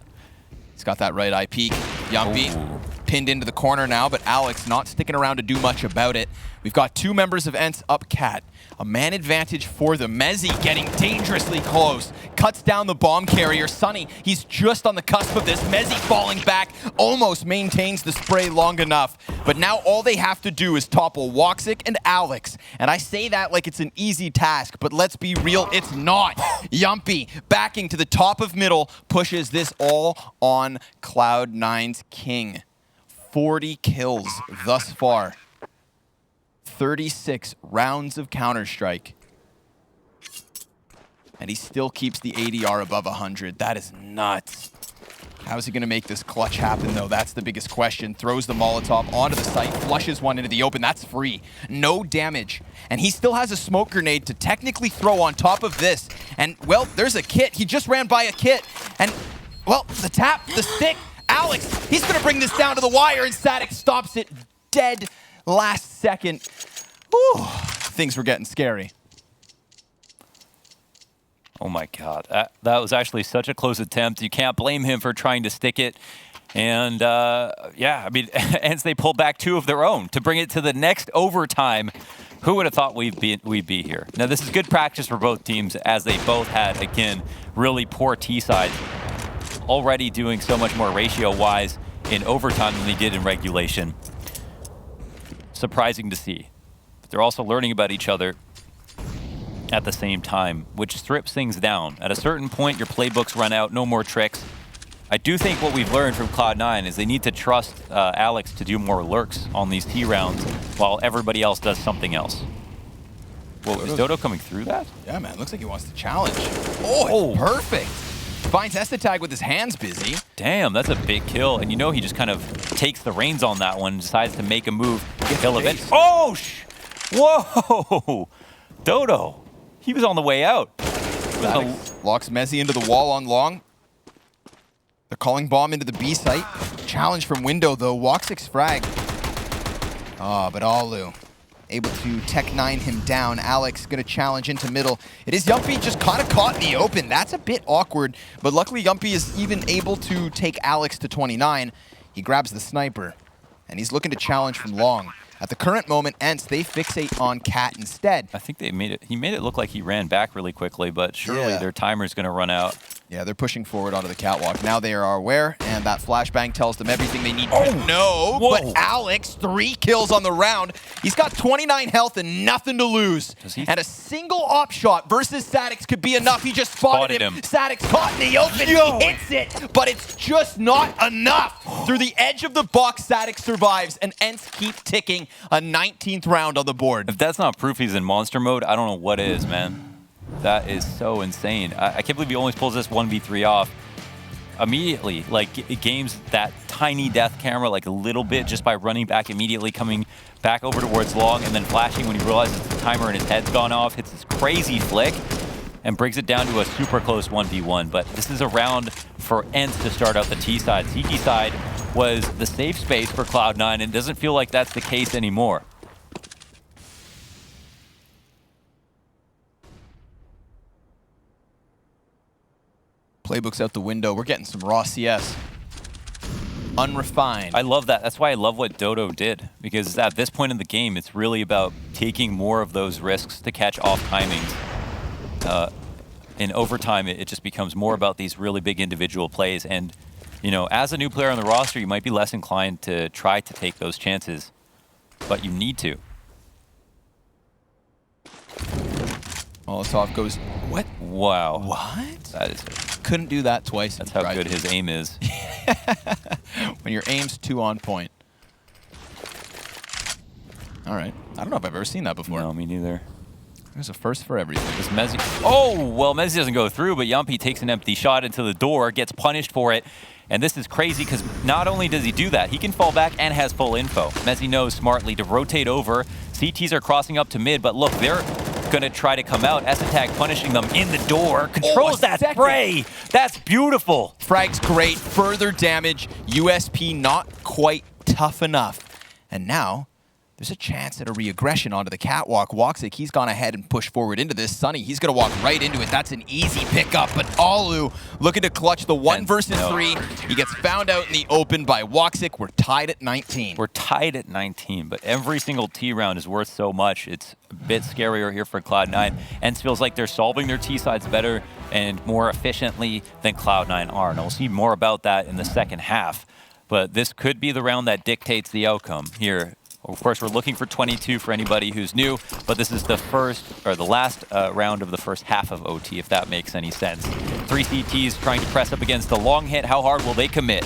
got that right eye peek. Yumpy pinned into the corner now, but Alex not sticking around to do much about it. We've got 2 members of ENCE up Cat. A man advantage for the Mezzi getting dangerously close. Cuts down the bomb carrier. Sunny, he's just on the cusp of this. Mezzi falling back, almost maintains the spray long enough. But now all they have to do is topple Woxic and Alex. And I say that like it's an easy task, but let's be real, it's not. Yumpy, backing to the top of middle, pushes this all on Cloud9's king. 40 kills thus far. 36 rounds of Counter-Strike. And he still keeps the ADR above 100. That is nuts. How is he going to make this clutch happen, though? That's the biggest question. Throws the Molotov onto the site, flushes one into the open. That's free. No damage. And he still has a smoke grenade to technically throw on top of this. And, well, there's a kit. He just ran by a kit. And, well, the tap, the stick. Alex, he's going to bring this down to the wire, and Static stops it dead last second. Whew, things were getting scary. Oh my god, that was actually such a close attempt. You can't blame him for trying to stick it. And yeah, I mean, ENCE, they pulled back 2 of their own to bring it to the next overtime. Who would have thought we'd be here? Now, this is good practice for both teams, as they both had, again, really poor T sides, already doing so much more ratio-wise in overtime than they did in regulation. Surprising to see. But they're also learning about each other at the same time, which strips things down. At a certain point, your playbooks run out, no more tricks. I do think what we've learned from Cloud9 is they need to trust Alex to do more lurks on these T rounds while everybody else does something else. Whoa, is Dodo coming through that? Yeah, man. Looks like he wants to challenge. Oh, perfect. Finds Estetag with his hands busy. Damn, that's a big kill. And you know he just kind of takes the reins on that one, decides to make a move. Kill a bit. Oh, whoa! Dodo, he was on the way out. Locks Mezzi into the wall on long. They're calling bomb into the B site. Challenge from window, though. Woxic's frag. Ah, but Alu able to Tech 9 him down. Alex gonna challenge into middle. It is Yumpy just kind of caught in the open. That's a bit awkward, but luckily Yumpy is even able to take Alex to 29. He grabs the sniper, and he's looking to challenge from long. At the current moment, ENCE, they fixate on Cat instead. I think he made it look like he ran back really quickly, but surely their timer's gonna run out. Yeah, they're pushing forward onto the catwalk. Now they are aware, and that flashbang tells them everything they need to know. Whoa. But Alex, 3 kills on the round. He's got 29 health and nothing to lose. And a single op shot versus Sadix could be enough. He just spotted him. Sadix caught in the open. He hits it, but it's just not enough. Through the edge of the box, Sadix survives, and ENCE keep ticking. A 19th round on the board. If that's not proof he's in monster mode, I don't know what is, man. That is so insane. I can't believe he always pulls this 1v3 off immediately. Like, it games that tiny death camera like a little bit just by running back immediately, coming back over towards long, and then flashing when he realizes the timer in his head's gone off, hits this crazy flick, and brings it down to a super close 1v1. But this is a round for ENCE to start out the T side. CT side was the safe space for Cloud9, and it doesn't feel like that's the case anymore. Playbook's out the window. We're getting some raw CS. Unrefined. I love that. That's why I love what Dodo did, because at this point in the game, it's really about taking more of those risks to catch off timings. In overtime, it just becomes more about these really big individual plays. And, you know, as a new player on the roster, you might be less inclined to try to take those chances, but you need to. Molotov goes, what? Wow. What? That is... Couldn't do that twice. That's how good his aim is. When your aim's 2 on point. All right. I don't know if I've ever seen that before. No, me neither. There's a first for everything. This Mezzi. Oh, well, Mezzi doesn't go through, but Yumpy takes an empty shot into the door, gets punished for it. And this is crazy because not only does he do that, he can fall back and has full info. Mezzi knows smartly to rotate over. CTs are crossing up to mid, but look, they're going to try to come out. Estetag punishing them in the door. Controls that spray. That's beautiful. Frag's great. Further damage. USP not quite tough enough. And now there's a chance at a re-aggression onto the catwalk. Woxic, he's gone ahead and pushed forward into this. Sunny, he's going to walk right into it. That's an easy pickup. But Alu looking to clutch the 1 versus 3. He gets found out in the open by Woxic. We're tied at 19. We're tied at 19, but every single T round is worth so much. It's a bit scarier here for Cloud9. ENCE feels like they're solving their T sides better and more efficiently than Cloud9 are. And we'll see more about that in the second half. But this could be the round that dictates the outcome here. Of course, we're looking for 22 for anybody who's new, but this is the first, or the last round of the first half of OT, if that makes any sense. 3 CTs trying to press up against the long hit. How hard will they commit?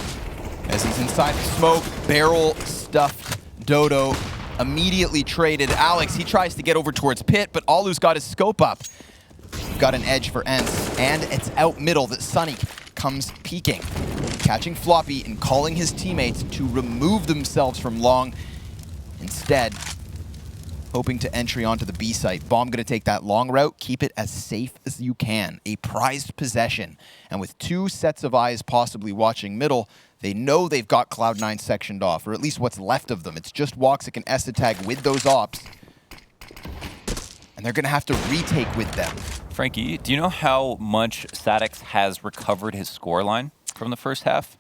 As he's inside the smoke, barrel stuffed Dodo immediately traded. Alex, he tries to get over towards Pit, but Alu's got his scope up. Got an edge for ENCE, and it's out middle that Sunny comes peeking, catching Floppy and calling his teammates to remove themselves from long. Instead, hoping to entry onto the B site. Bomb gonna take that long route, keep it as safe as you can. A prized possession. And with 2 sets of eyes possibly watching middle, they know they've got Cloud9 sectioned off, or at least what's left of them. It's just Woxic and Estetag with those ops. And they're gonna have to retake with them. Frankie, do you know how much Sadix has recovered his scoreline from the first half?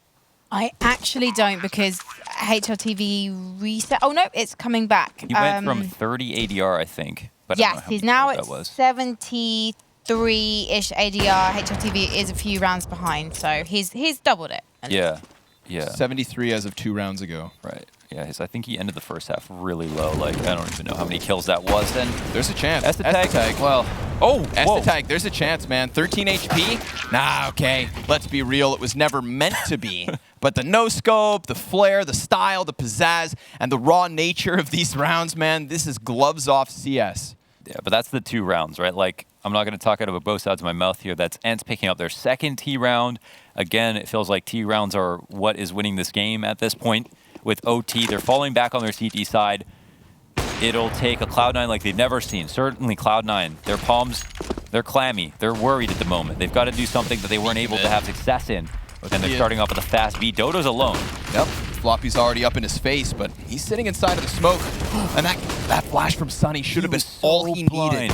I actually don't, because HLTV reset. Oh no, it's coming back. He went from 30 ADR, I think. But yes, he's now at was. 73-ish ADR. HLTV is a few rounds behind, so he's doubled it. Yeah. Yeah. 73 as of 2 rounds ago. Right. Yeah, I think he ended the first half really low. Like, I don't even know how many kills that was. Then There's a chance. Estetag. Well, whoa. Estetag, there's a chance, man. 13 HP? Nah, okay. Let's be real. It was never meant to be. But the no-scope, the flair, the style, the pizzazz, and the raw nature of these rounds, man, this is gloves off CS. Yeah, but that's the 2 rounds, right? Like, I'm not going to talk out of both sides of my mouth here. That's ENCE picking up their second T round. Again, it feels like T rounds are what is winning this game at this point. With OT, they're falling back on their CT side. It'll take a Cloud9 like they've never seen. Certainly Cloud9, their palms, they're clammy. They're worried at the moment. They've got to do something that they weren't able to have success in. And they're starting off with a fast B. Dodo's alone. Yep. Floppy's already up in his face, but he's sitting inside of the smoke. And that flash from Sunny should have been all he needed.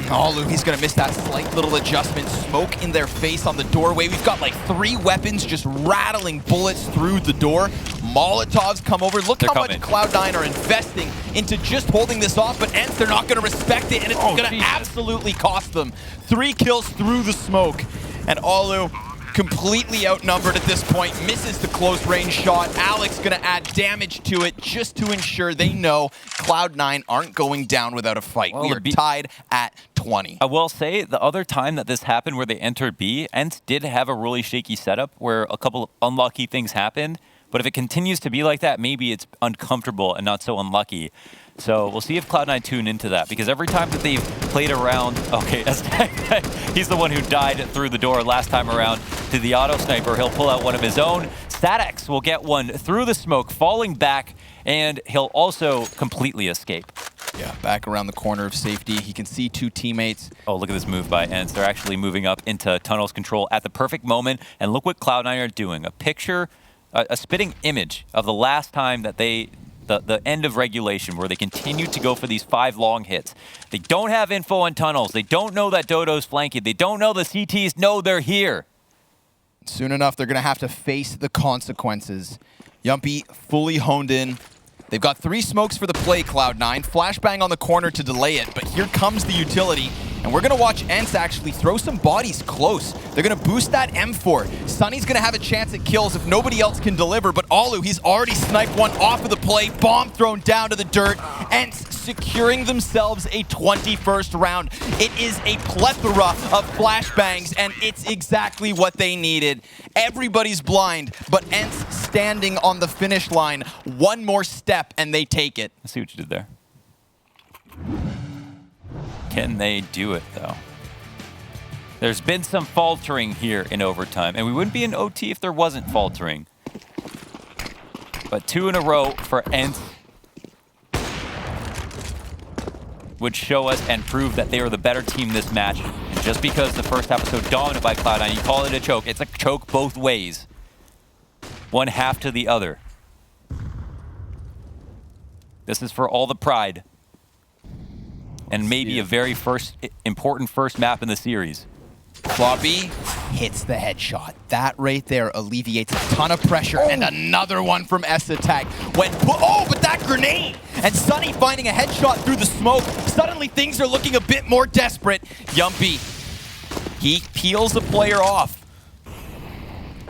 Olu, he's going to miss that slight little adjustment. Smoke in their face on the doorway. We've got like 3 weapons just rattling bullets through the door. Molotovs come over. Look how much Cloud9 are investing into just holding this off, but ENCE, they're not going to respect it, and it's going to absolutely cost them. 3 kills through the smoke. And Olu, completely outnumbered at this point, misses the close range shot. Alex gonna add damage to it just to ensure they know Cloud9 aren't going down without a fight. We are tied at 20. I will say, the other time that this happened where they entered B, ENCE did have a really shaky setup where a couple of unlucky things happened. But if it continues to be like that, maybe it's uncomfortable and not so unlucky. So we'll see if Cloud9 tune into that, because every time that they've played around, okay, he's the one who died through the door last time around to the auto sniper. He'll pull out one of his own. Statex will get one through the smoke, falling back, and he'll also completely escape. Yeah, back around the corner of safety. He can see 2 teammates. Oh, look at this move by ENCE. They're actually moving up into tunnels control at the perfect moment, and look what Cloud9 are doing. A picture, a spitting image of the last time that the end of regulation, where they continue to go for these 5 long hits. They don't have info on tunnels. They don't know that Dodo's flanking. They don't know the CTs know they're here. Soon enough, they're going to have to face the consequences. Yumpy fully honed in. They've got 3 smokes for the play, Cloud9. Flashbang on the corner to delay it, but here comes the utility. And we're going to watch ENCE actually throw some bodies close. They're going to boost that M4. Sunny's going to have a chance at kills if nobody else can deliver, but Olu, he's already sniped one off of the play. Bomb thrown down to the dirt. ENCE securing themselves a 21st round. It is a plethora of flashbangs, and it's exactly what they needed. Everybody's blind, but ENCE standing on the finish line. One more step, and they take it. Let's see what you did there. Can they do it, though? There's been some faltering here in overtime, and we wouldn't be in OT if there wasn't faltering. But 2 in a row for ENCE would show us and prove that they are the better team this match. And just because the first half was so dominant by Cloud9, you call it a choke. It's a choke both ways. One half to the other. This is for all the pride. And maybe a very important first map in the series. Floppy hits the headshot. That right there alleviates a ton of pressure. And another one from Estetag. But that grenade! And Sunny finding a headshot through the smoke. Suddenly things are looking a bit more desperate. Yumpy, he peels the player off.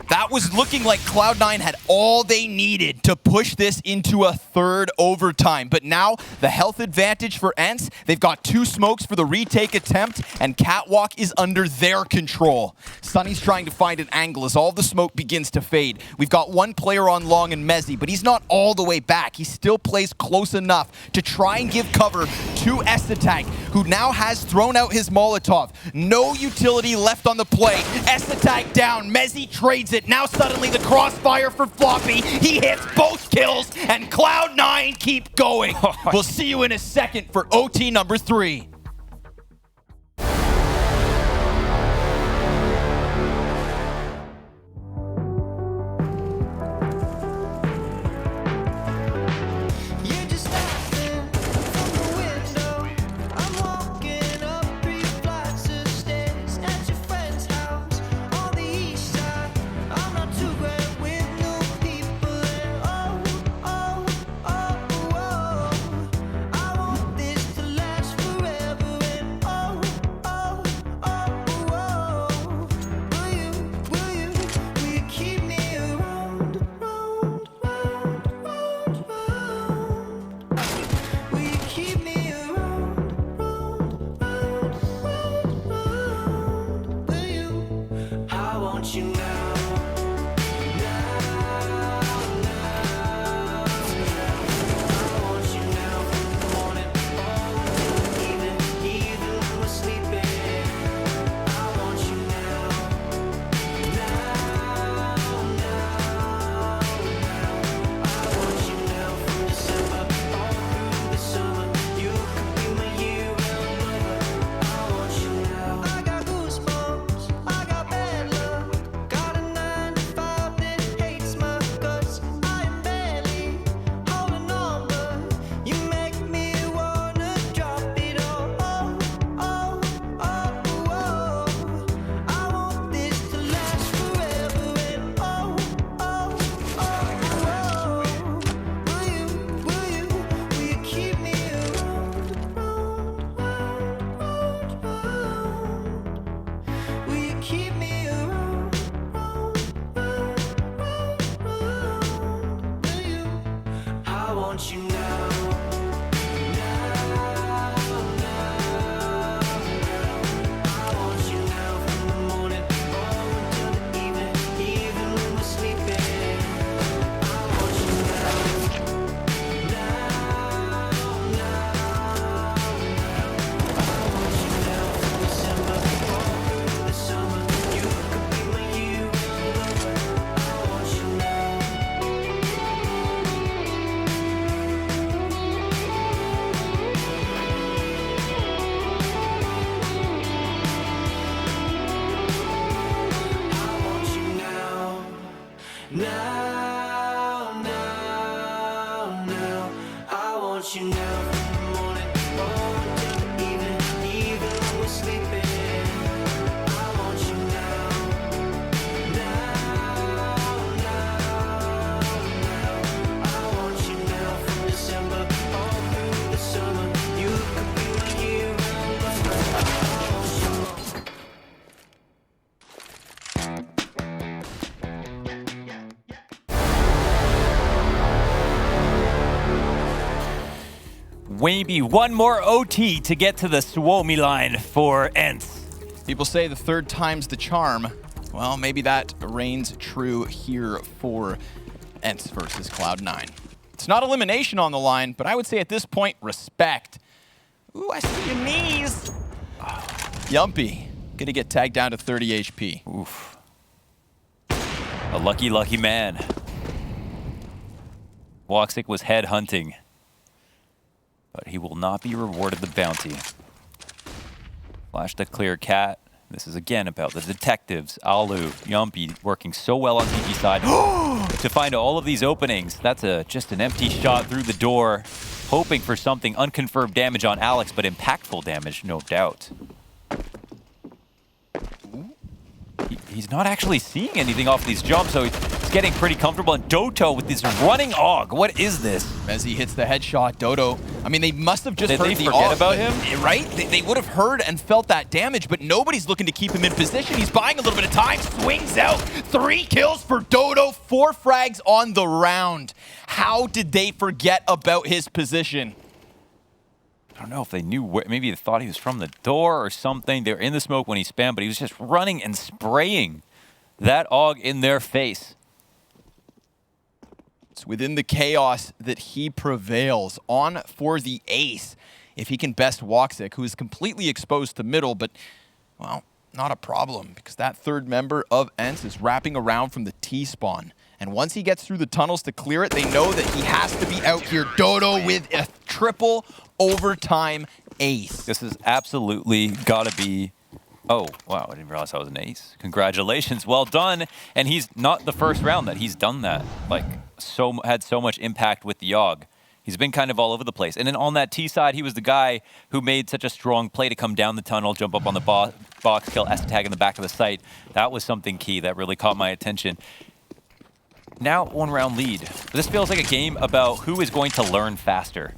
That was looking like Cloud9 had all they needed to push this into a 3rd overtime. But now, the health advantage for ENCE, they've got 2 smokes for the retake attempt, and Catwalk is under their control. Sunny's trying to find an angle as all the smoke begins to fade. We've got 1 player on long in Mezzi, but he's not all the way back. He still plays close enough to try and give cover to Estetag, who now has thrown out his Molotov. No utility left on the play. Estetag down. Mezzi trades it. Now suddenly the crossfire for Floppy. He hits both kills, and Cloud9 keep going. We'll see you in a second for OT number 3. Forever. want you now. Now, now, now, I want you now from the morning until the evening, even when we're sleeping. I want you now, now, now, now. I want you now from December all through the summer. You could be my year-round lover. I want you. Maybe one more OT to get to the Suomi line for ENCE. People say the third time's the charm. Well, maybe that reigns true here for ENCE versus Cloud9. It's not elimination on the line, but I would say at this point, respect. Ooh, I see your knees. Yumpy, gonna get tagged down to 30 HP. Oof. A lucky, lucky man. Woxic was head hunting, but he will not be rewarded the bounty. Flash to clear cat. This is again about the detectives. Alu, Yumpy working so well on CT side to find all of these openings. That's just an empty shot through the door, hoping for something unconfirmed damage on Alex, but impactful damage, no doubt. He's not actually seeing anything off these jumps, so he's getting pretty comfortable. And Doto with this running AUG. What is this? Mezzi hits the headshot. Doto, I mean, they must have just Did heard they the forget AUG, about him? Right? They would have heard and felt that damage, but nobody's looking to keep him in position. He's buying a little bit of time, swings out. 3 kills for Doto, 4 frags on the round. How did they forget about his position? I don't know if they knew where, maybe they thought he was from the door or something. They were in the smoke when he spammed, but he was just running and spraying that AUG in their face. It's within the chaos that he prevails. On for the ace. If he can best Woxic, who is completely exposed to middle, but, well, not a problem, because that third member of ENCE is wrapping around from the T-spawn. And once he gets through the tunnels to clear it, they know that he has to be out here. Doto with a triple overtime ace. This is absolutely got to be... Oh, wow, I didn't realize that was an ace. Congratulations, well done. And he's not the first round that he's done that. Like, had so much impact with the AUG. He's been kind of all over the place. And then on that T side, he was the guy who made such a strong play to come down the tunnel, jump up on the box, kill S-Tag in the back of the site. That was something key that really caught my attention. Now 1-round lead. This feels like a game about who is going to learn faster.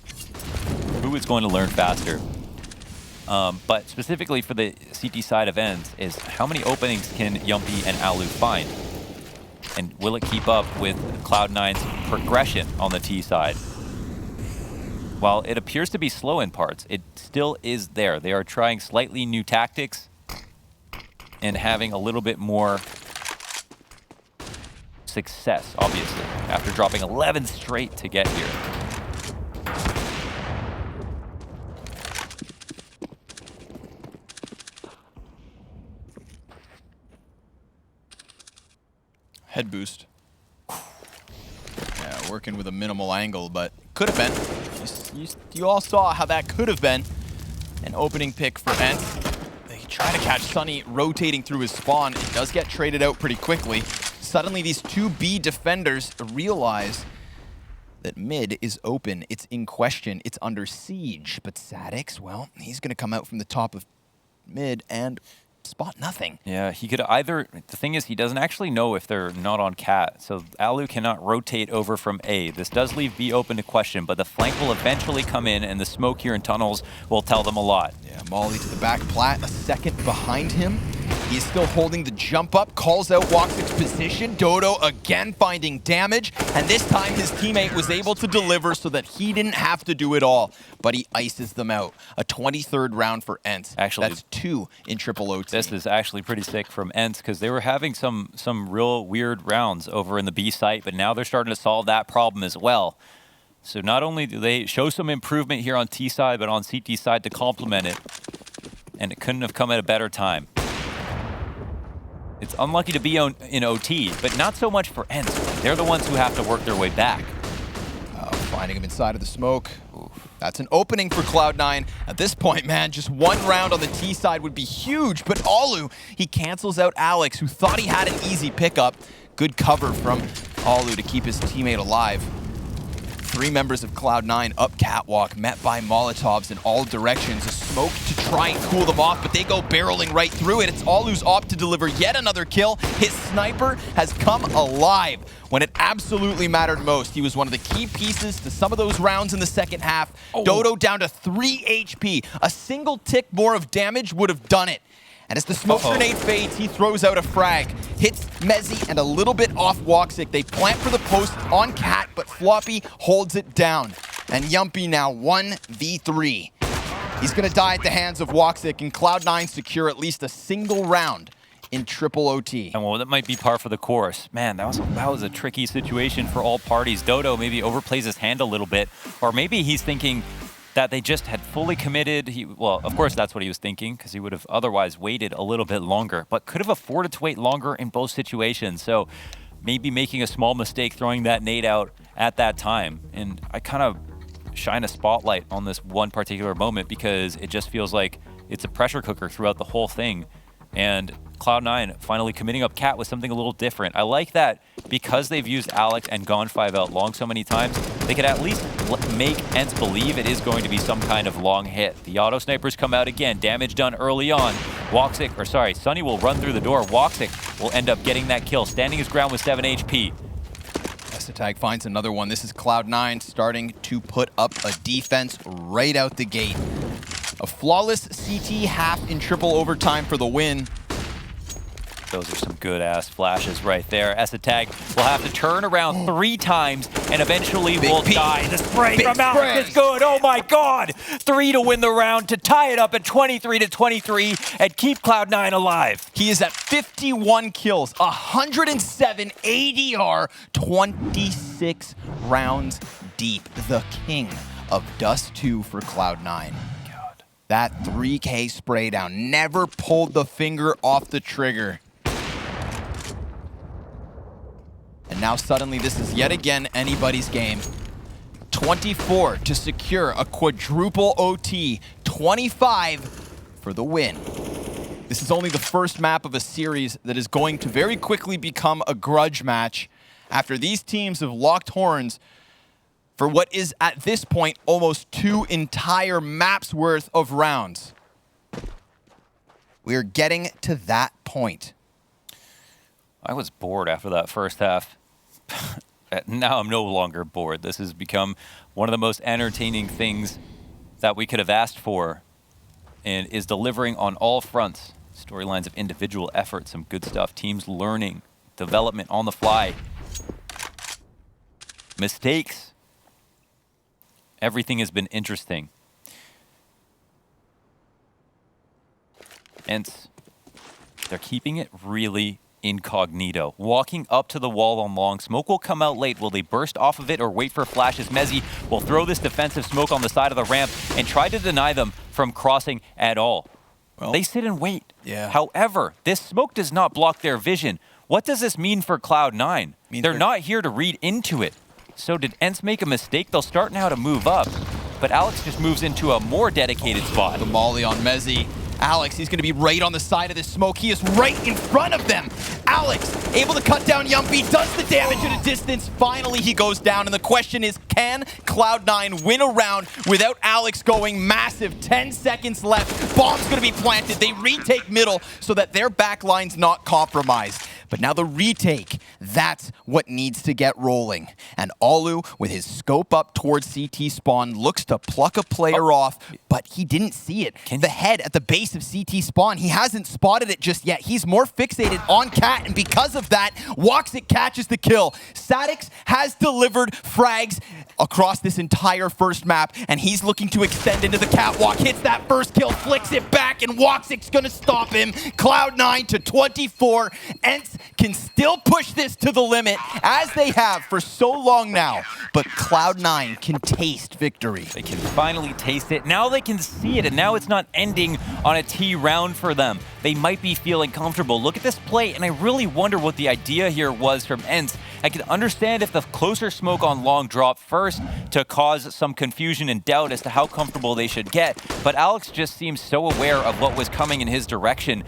Who is going to learn faster? But specifically for the CT side of ENCE is how many openings can Yumpy and Alu find? And will it keep up with Cloud9's progression on the T side? While it appears to be slow in parts, it still is there. They are trying slightly new tactics and having a little bit more success, obviously, after dropping 11 straight to get here. Head boost. Yeah, working with a minimal angle, but could have been. You all saw how that could have been an opening pick for ENCE. They try to catch Sunny rotating through his spawn. It does get traded out pretty quickly. Suddenly, these 2 B defenders realize that mid is open. It's in question. It's under siege. But Sadix, well, he's going to come out from the top of mid and spot nothing. Yeah, he could either... The thing is, he doesn't actually know if they're not on cat, so Alu cannot rotate over from A. This does leave B open to question, but the flank will eventually come in, and the smoke here in tunnels will tell them a lot. Yeah, Molly to the back plat, a second behind him. He is still holding the jump up, calls out Woxic's position. Dodo again finding damage, and this time his teammate was able to deliver so that he didn't have to do it all, but he ices them out. A 23rd round for ENCE. Actually, that's 2 in triple OT. This is actually pretty sick from ENCE because they were having some real weird rounds over in the B site, but now they're starting to solve that problem as well. So not only do they show some improvement here on T side, but on CT side to complement it. And it couldn't have come at a better time. It's unlucky to be in OT, but not so much for ENCE. They're the ones who have to work their way back. Finding him inside of the smoke. Oof. That's an opening for Cloud9. At this point, man, just one round on the T side would be huge, but Alu, he cancels out Alex, who thought he had an easy pickup. Good cover from Alu to keep his teammate alive. 3 members of Cloud9 up catwalk, met by Molotovs in all directions. A smoke to try and cool them off, but they go barreling right through it. It's Alu's op to deliver yet another kill. His sniper has come alive when it absolutely mattered most. He was one of the key pieces to some of those rounds in the second half. Dodo down to 3 HP. A single tick more of damage would have done it. And as the smoke grenade fades, he throws out a frag. Hits Mezzy and a little bit off Woxic. They plant for the post on Cat, but Floppy holds it down. And Yumpy now 1v3. He's going to die at the hands of Woxic, and Cloud9 secure at least a single round in triple OT. And well, that might be par for the course. Man, that was a tricky situation for all parties. Dodo maybe overplays his hand a little bit, or maybe he's thinking that they just had fully committed. Well, of course that's what he was thinking, because he would have otherwise waited a little bit longer, but could have afforded to wait longer in both situations. So maybe making a small mistake throwing that nade out at that time. And I kind of shine a spotlight on this one particular moment because it just feels like it's a pressure cooker throughout the whole thing. And Cloud9 finally committing up Cat with something a little different. I like that because they've used Alex and gone 5 out long so many times, they could at least make ENCE believe it is going to be some kind of long hit. The auto snipers come out again, damage done early on. Sunny will run through the door. Woxic will end up getting that kill, standing his ground with 7 HP. Tag finds another one. This is Cloud9 starting to put up a defense right out the gate. A flawless CT half in triple overtime for the win. Those are some good-ass flashes right there. Tag will have to turn around 3 times and eventually will die. The spray from Alex is good. Oh my god! 3 to win the round to tie it up at 23-23 and keep Cloud9 alive. He is at 51 kills, 107 ADR, 26 rounds deep. The king of Dust 2 for Cloud9. That 3K spray down, never pulled the finger off the trigger. And now suddenly this is yet again anybody's game. 24 to secure a quadruple OT, 25 for the win. This is only the first map of a series that is going to very quickly become a grudge match after these teams have locked horns for what is at this point almost 2 entire maps worth of rounds. We are getting to that point. I was bored after that first half. Now I'm no longer bored. This has become one of the most entertaining things that we could have asked for and is delivering on all fronts. Storylines of individual effort, some good stuff, teams learning, development on the fly, mistakes. Everything has been interesting. And they're keeping it really incognito. Walking up to the wall on long. Smoke will come out late. Will they burst off of it or wait for flashes? Mezzy will throw this defensive smoke on the side of the ramp and try to deny them from crossing at all. Well, they sit and wait. Yeah. However, this smoke does not block their vision. What does this mean for Cloud9? They're not here to read into it. So did ENCE make a mistake? They'll start now to move up. But Alex just moves into a more dedicated spot. The molly on Mezzy. Alex, he's going to be right on the side of this smoke. He is right in front of them. Alex, able to cut down Yumpy, does the damage at a distance. Finally, he goes down. And the question is, can Cloud9 win a round without Alex going massive? 10 seconds left. Bomb's going to be planted. They retake middle so that their backline's not compromised. But now the retake, that's what needs to get rolling. And Alu, with his scope up towards CT spawn, looks to pluck a player off, but he didn't see it. The head at the base of CT spawn, he hasn't spotted it just yet. He's more fixated on Cat, and because of that, Woxic catches the kill. Sadix has delivered frags across this entire first map, and he's looking to extend into the catwalk, hits that first kill, flicks it back, and Woxic's gonna stop him. Cloud9 to 24. ENCE can still push this to the limit, as they have for so long now, but Cloud9 can taste victory. They can finally taste it. Now they can see it, and now it's not ending on a T round for them. They might be feeling comfortable. Look at this play, and I really wonder what the idea here was from ENCE. I can understand if the closer smoke on long dropped first to cause some confusion and doubt as to how comfortable they should get, but Alex just seems so aware of what was coming in his direction.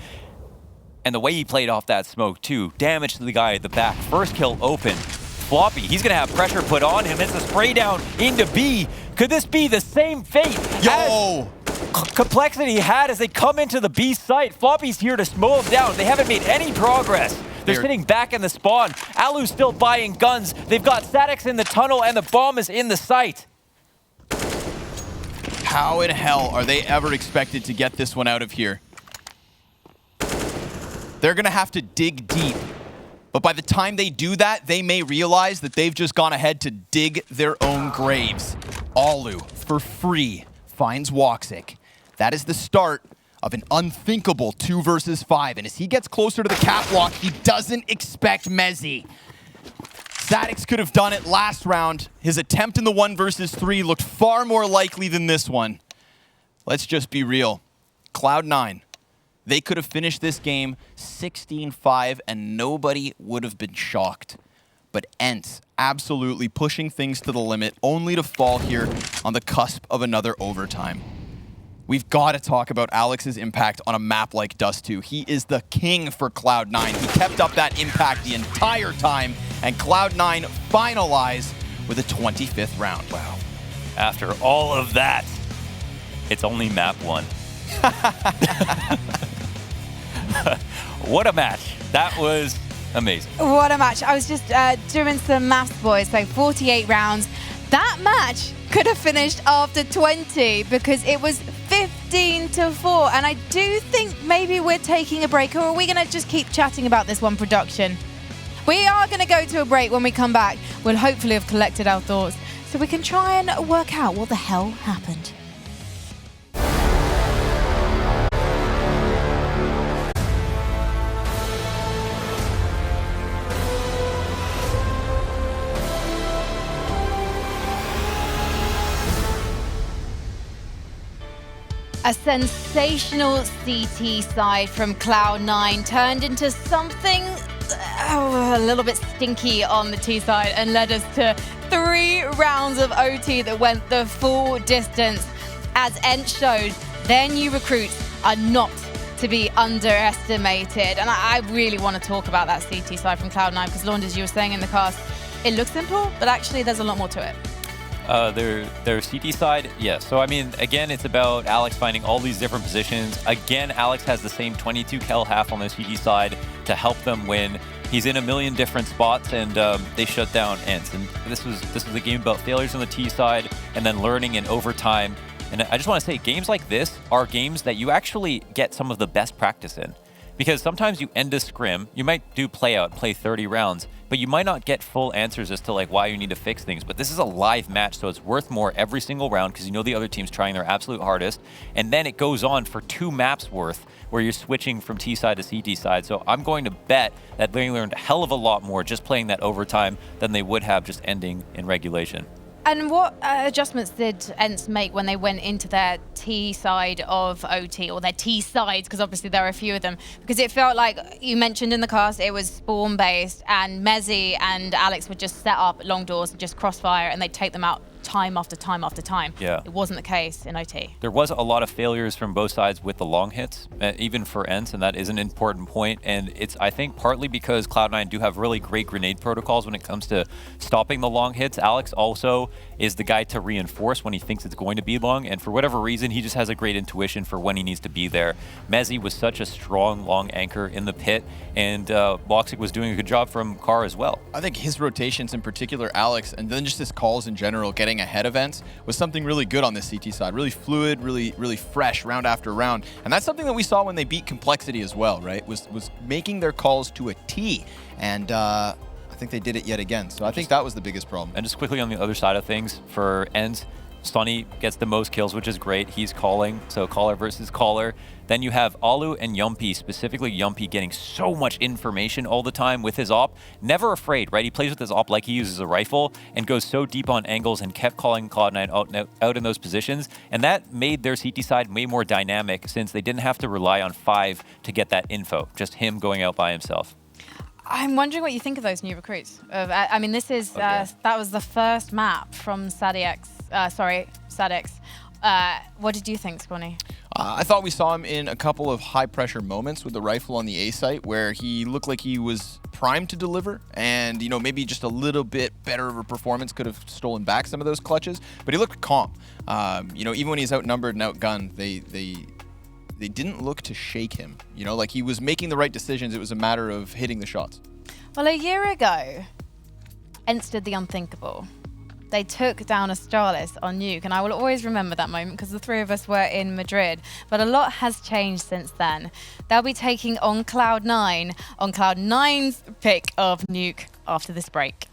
And the way he played off that smoke too, damage to the guy at the back. First kill open. Floppy, he's gonna have pressure put on him. It's a spray down into B. Could this be the same fate as Complexity had as they come into the B site? Floppy's here to mow him down. They haven't made any progress. They're sitting back in the spawn. Alu's still buying guns. They've got Sadix in the tunnel and the bomb is in the site. How in hell are they ever expected to get this one out of here? They're gonna have to dig deep. But by the time they do that, they may realize that they've just gone ahead to dig their own graves. Alu, for free, finds Woxic. That is the start of an unthinkable 2 versus 5. And as he gets closer to the catwalk, he doesn't expect Mezzy. Sadix could have done it last round. His attempt in the 1 versus 3 looked far more likely than this one. Let's just be real. Cloud9, they could have finished this game 16-5 and nobody would have been shocked. But ENCE absolutely pushing things to the limit, only to fall here on the cusp of another overtime. We've got to talk about Alex's impact on a map like Dust 2. He is the king for Cloud9. He kept up that impact the entire time, and Cloud9 finalize with a 25th round. Wow. After all of that, it's only map 1. What a match. That was amazing. What a match. I was just doing some maths, boys. So 48 rounds. That match could have finished after 20 because it was 15-4. And I do think maybe we're taking a break, or are we going to just keep chatting about this one production? We are going to go to a break. When we come back, we'll hopefully have collected our thoughts so we can try and work out what the hell happened. A sensational CT side from Cloud9 turned into something a little bit stinky on the T side and led us to 3 rounds of OT that went the full distance. As ENCE showed, their new recruits are not to be underestimated. And I really want to talk about that CT side from Cloud9 because, Laund, as you were saying in the cast, it looks simple, but actually there's a lot more to it. Their CT side, yes. So, I mean, again, it's about Alex finding all these different positions. Again, Alex has the same 22 cal half on the CT side to help them win. He's in a million different spots, and they shut down ENCE. And this was a game about failures on the T side and then learning in overtime. And I just want to say, games like this are games that you actually get some of the best practice in. Because sometimes you end a scrim, you might do play out, play 30 rounds, but you might not get full answers as to like why you need to fix things. But this is a live match, so it's worth more every single round because you know the other team's trying their absolute hardest. And then it goes on for 2 maps worth where you're switching from T side to CT side. So I'm going to bet that they learned a hell of a lot more just playing that overtime than they would have just ending in regulation. And what adjustments did ENCE make when they went into their T side of OT, or their T sides, because obviously there are a few of them? Because it felt like, you mentioned in the cast, it was spawn-based, and Mezzy and Alex would just set up long doors and just crossfire, and they'd take them out time after time after time. Yeah. It wasn't the case in OT. There was a lot of failures from both sides with the long hits, even for ENCE, and that is an important point. And it's, I think, partly because Cloud9 do have really great grenade protocols when it comes to stopping the long hits. Alex also is the guy to reinforce when he thinks it's going to be long, and for whatever reason, he just has a great intuition for when he needs to be there. Mezzi was such a strong long anchor in the pit, and Boxic was doing a good job from Car as well. I think his rotations in particular, Alex, and then just his calls in general, getting ahead of ENCE, was something really good on the CT side. Really fluid, really fresh round after round. And that's something that we saw when they beat Complexity as well, right? Was making their calls to a T. And I think they did it yet again. So I think that was the biggest problem. And just quickly on the other side of things, for ENCE, Sonny gets the most kills, which is great. He's calling, so caller versus caller. Then you have Alu and Yumpy, specifically Yumpy getting so much information all the time with his op. Never afraid, right? He plays with his op like he uses a rifle and goes so deep on angles and kept calling Cloud9 out in those positions. And that made their CT side way more dynamic since they didn't have to rely on 5 to get that info. Just him going out by himself. I'm wondering what you think of those new recruits. I mean, this is that was the first map from Sadix. What did you think, Squanny? I thought we saw him in a couple of high-pressure moments with the rifle on the A site where he looked like he was primed to deliver, and you know, maybe just a little bit better of a performance could have stolen back some of those clutches. But he looked calm. You know, even when he's outnumbered and outgunned, they didn't look to shake him. You know, like he was making the right decisions. It was a matter of hitting the shots. Well, a year ago, ENCE did the unthinkable. They took down Astralis on Nuke, and I will always remember that moment because the three of us were in Madrid. But a lot has changed since then. They'll be taking on Cloud9 on Cloud9's pick of Nuke after this break.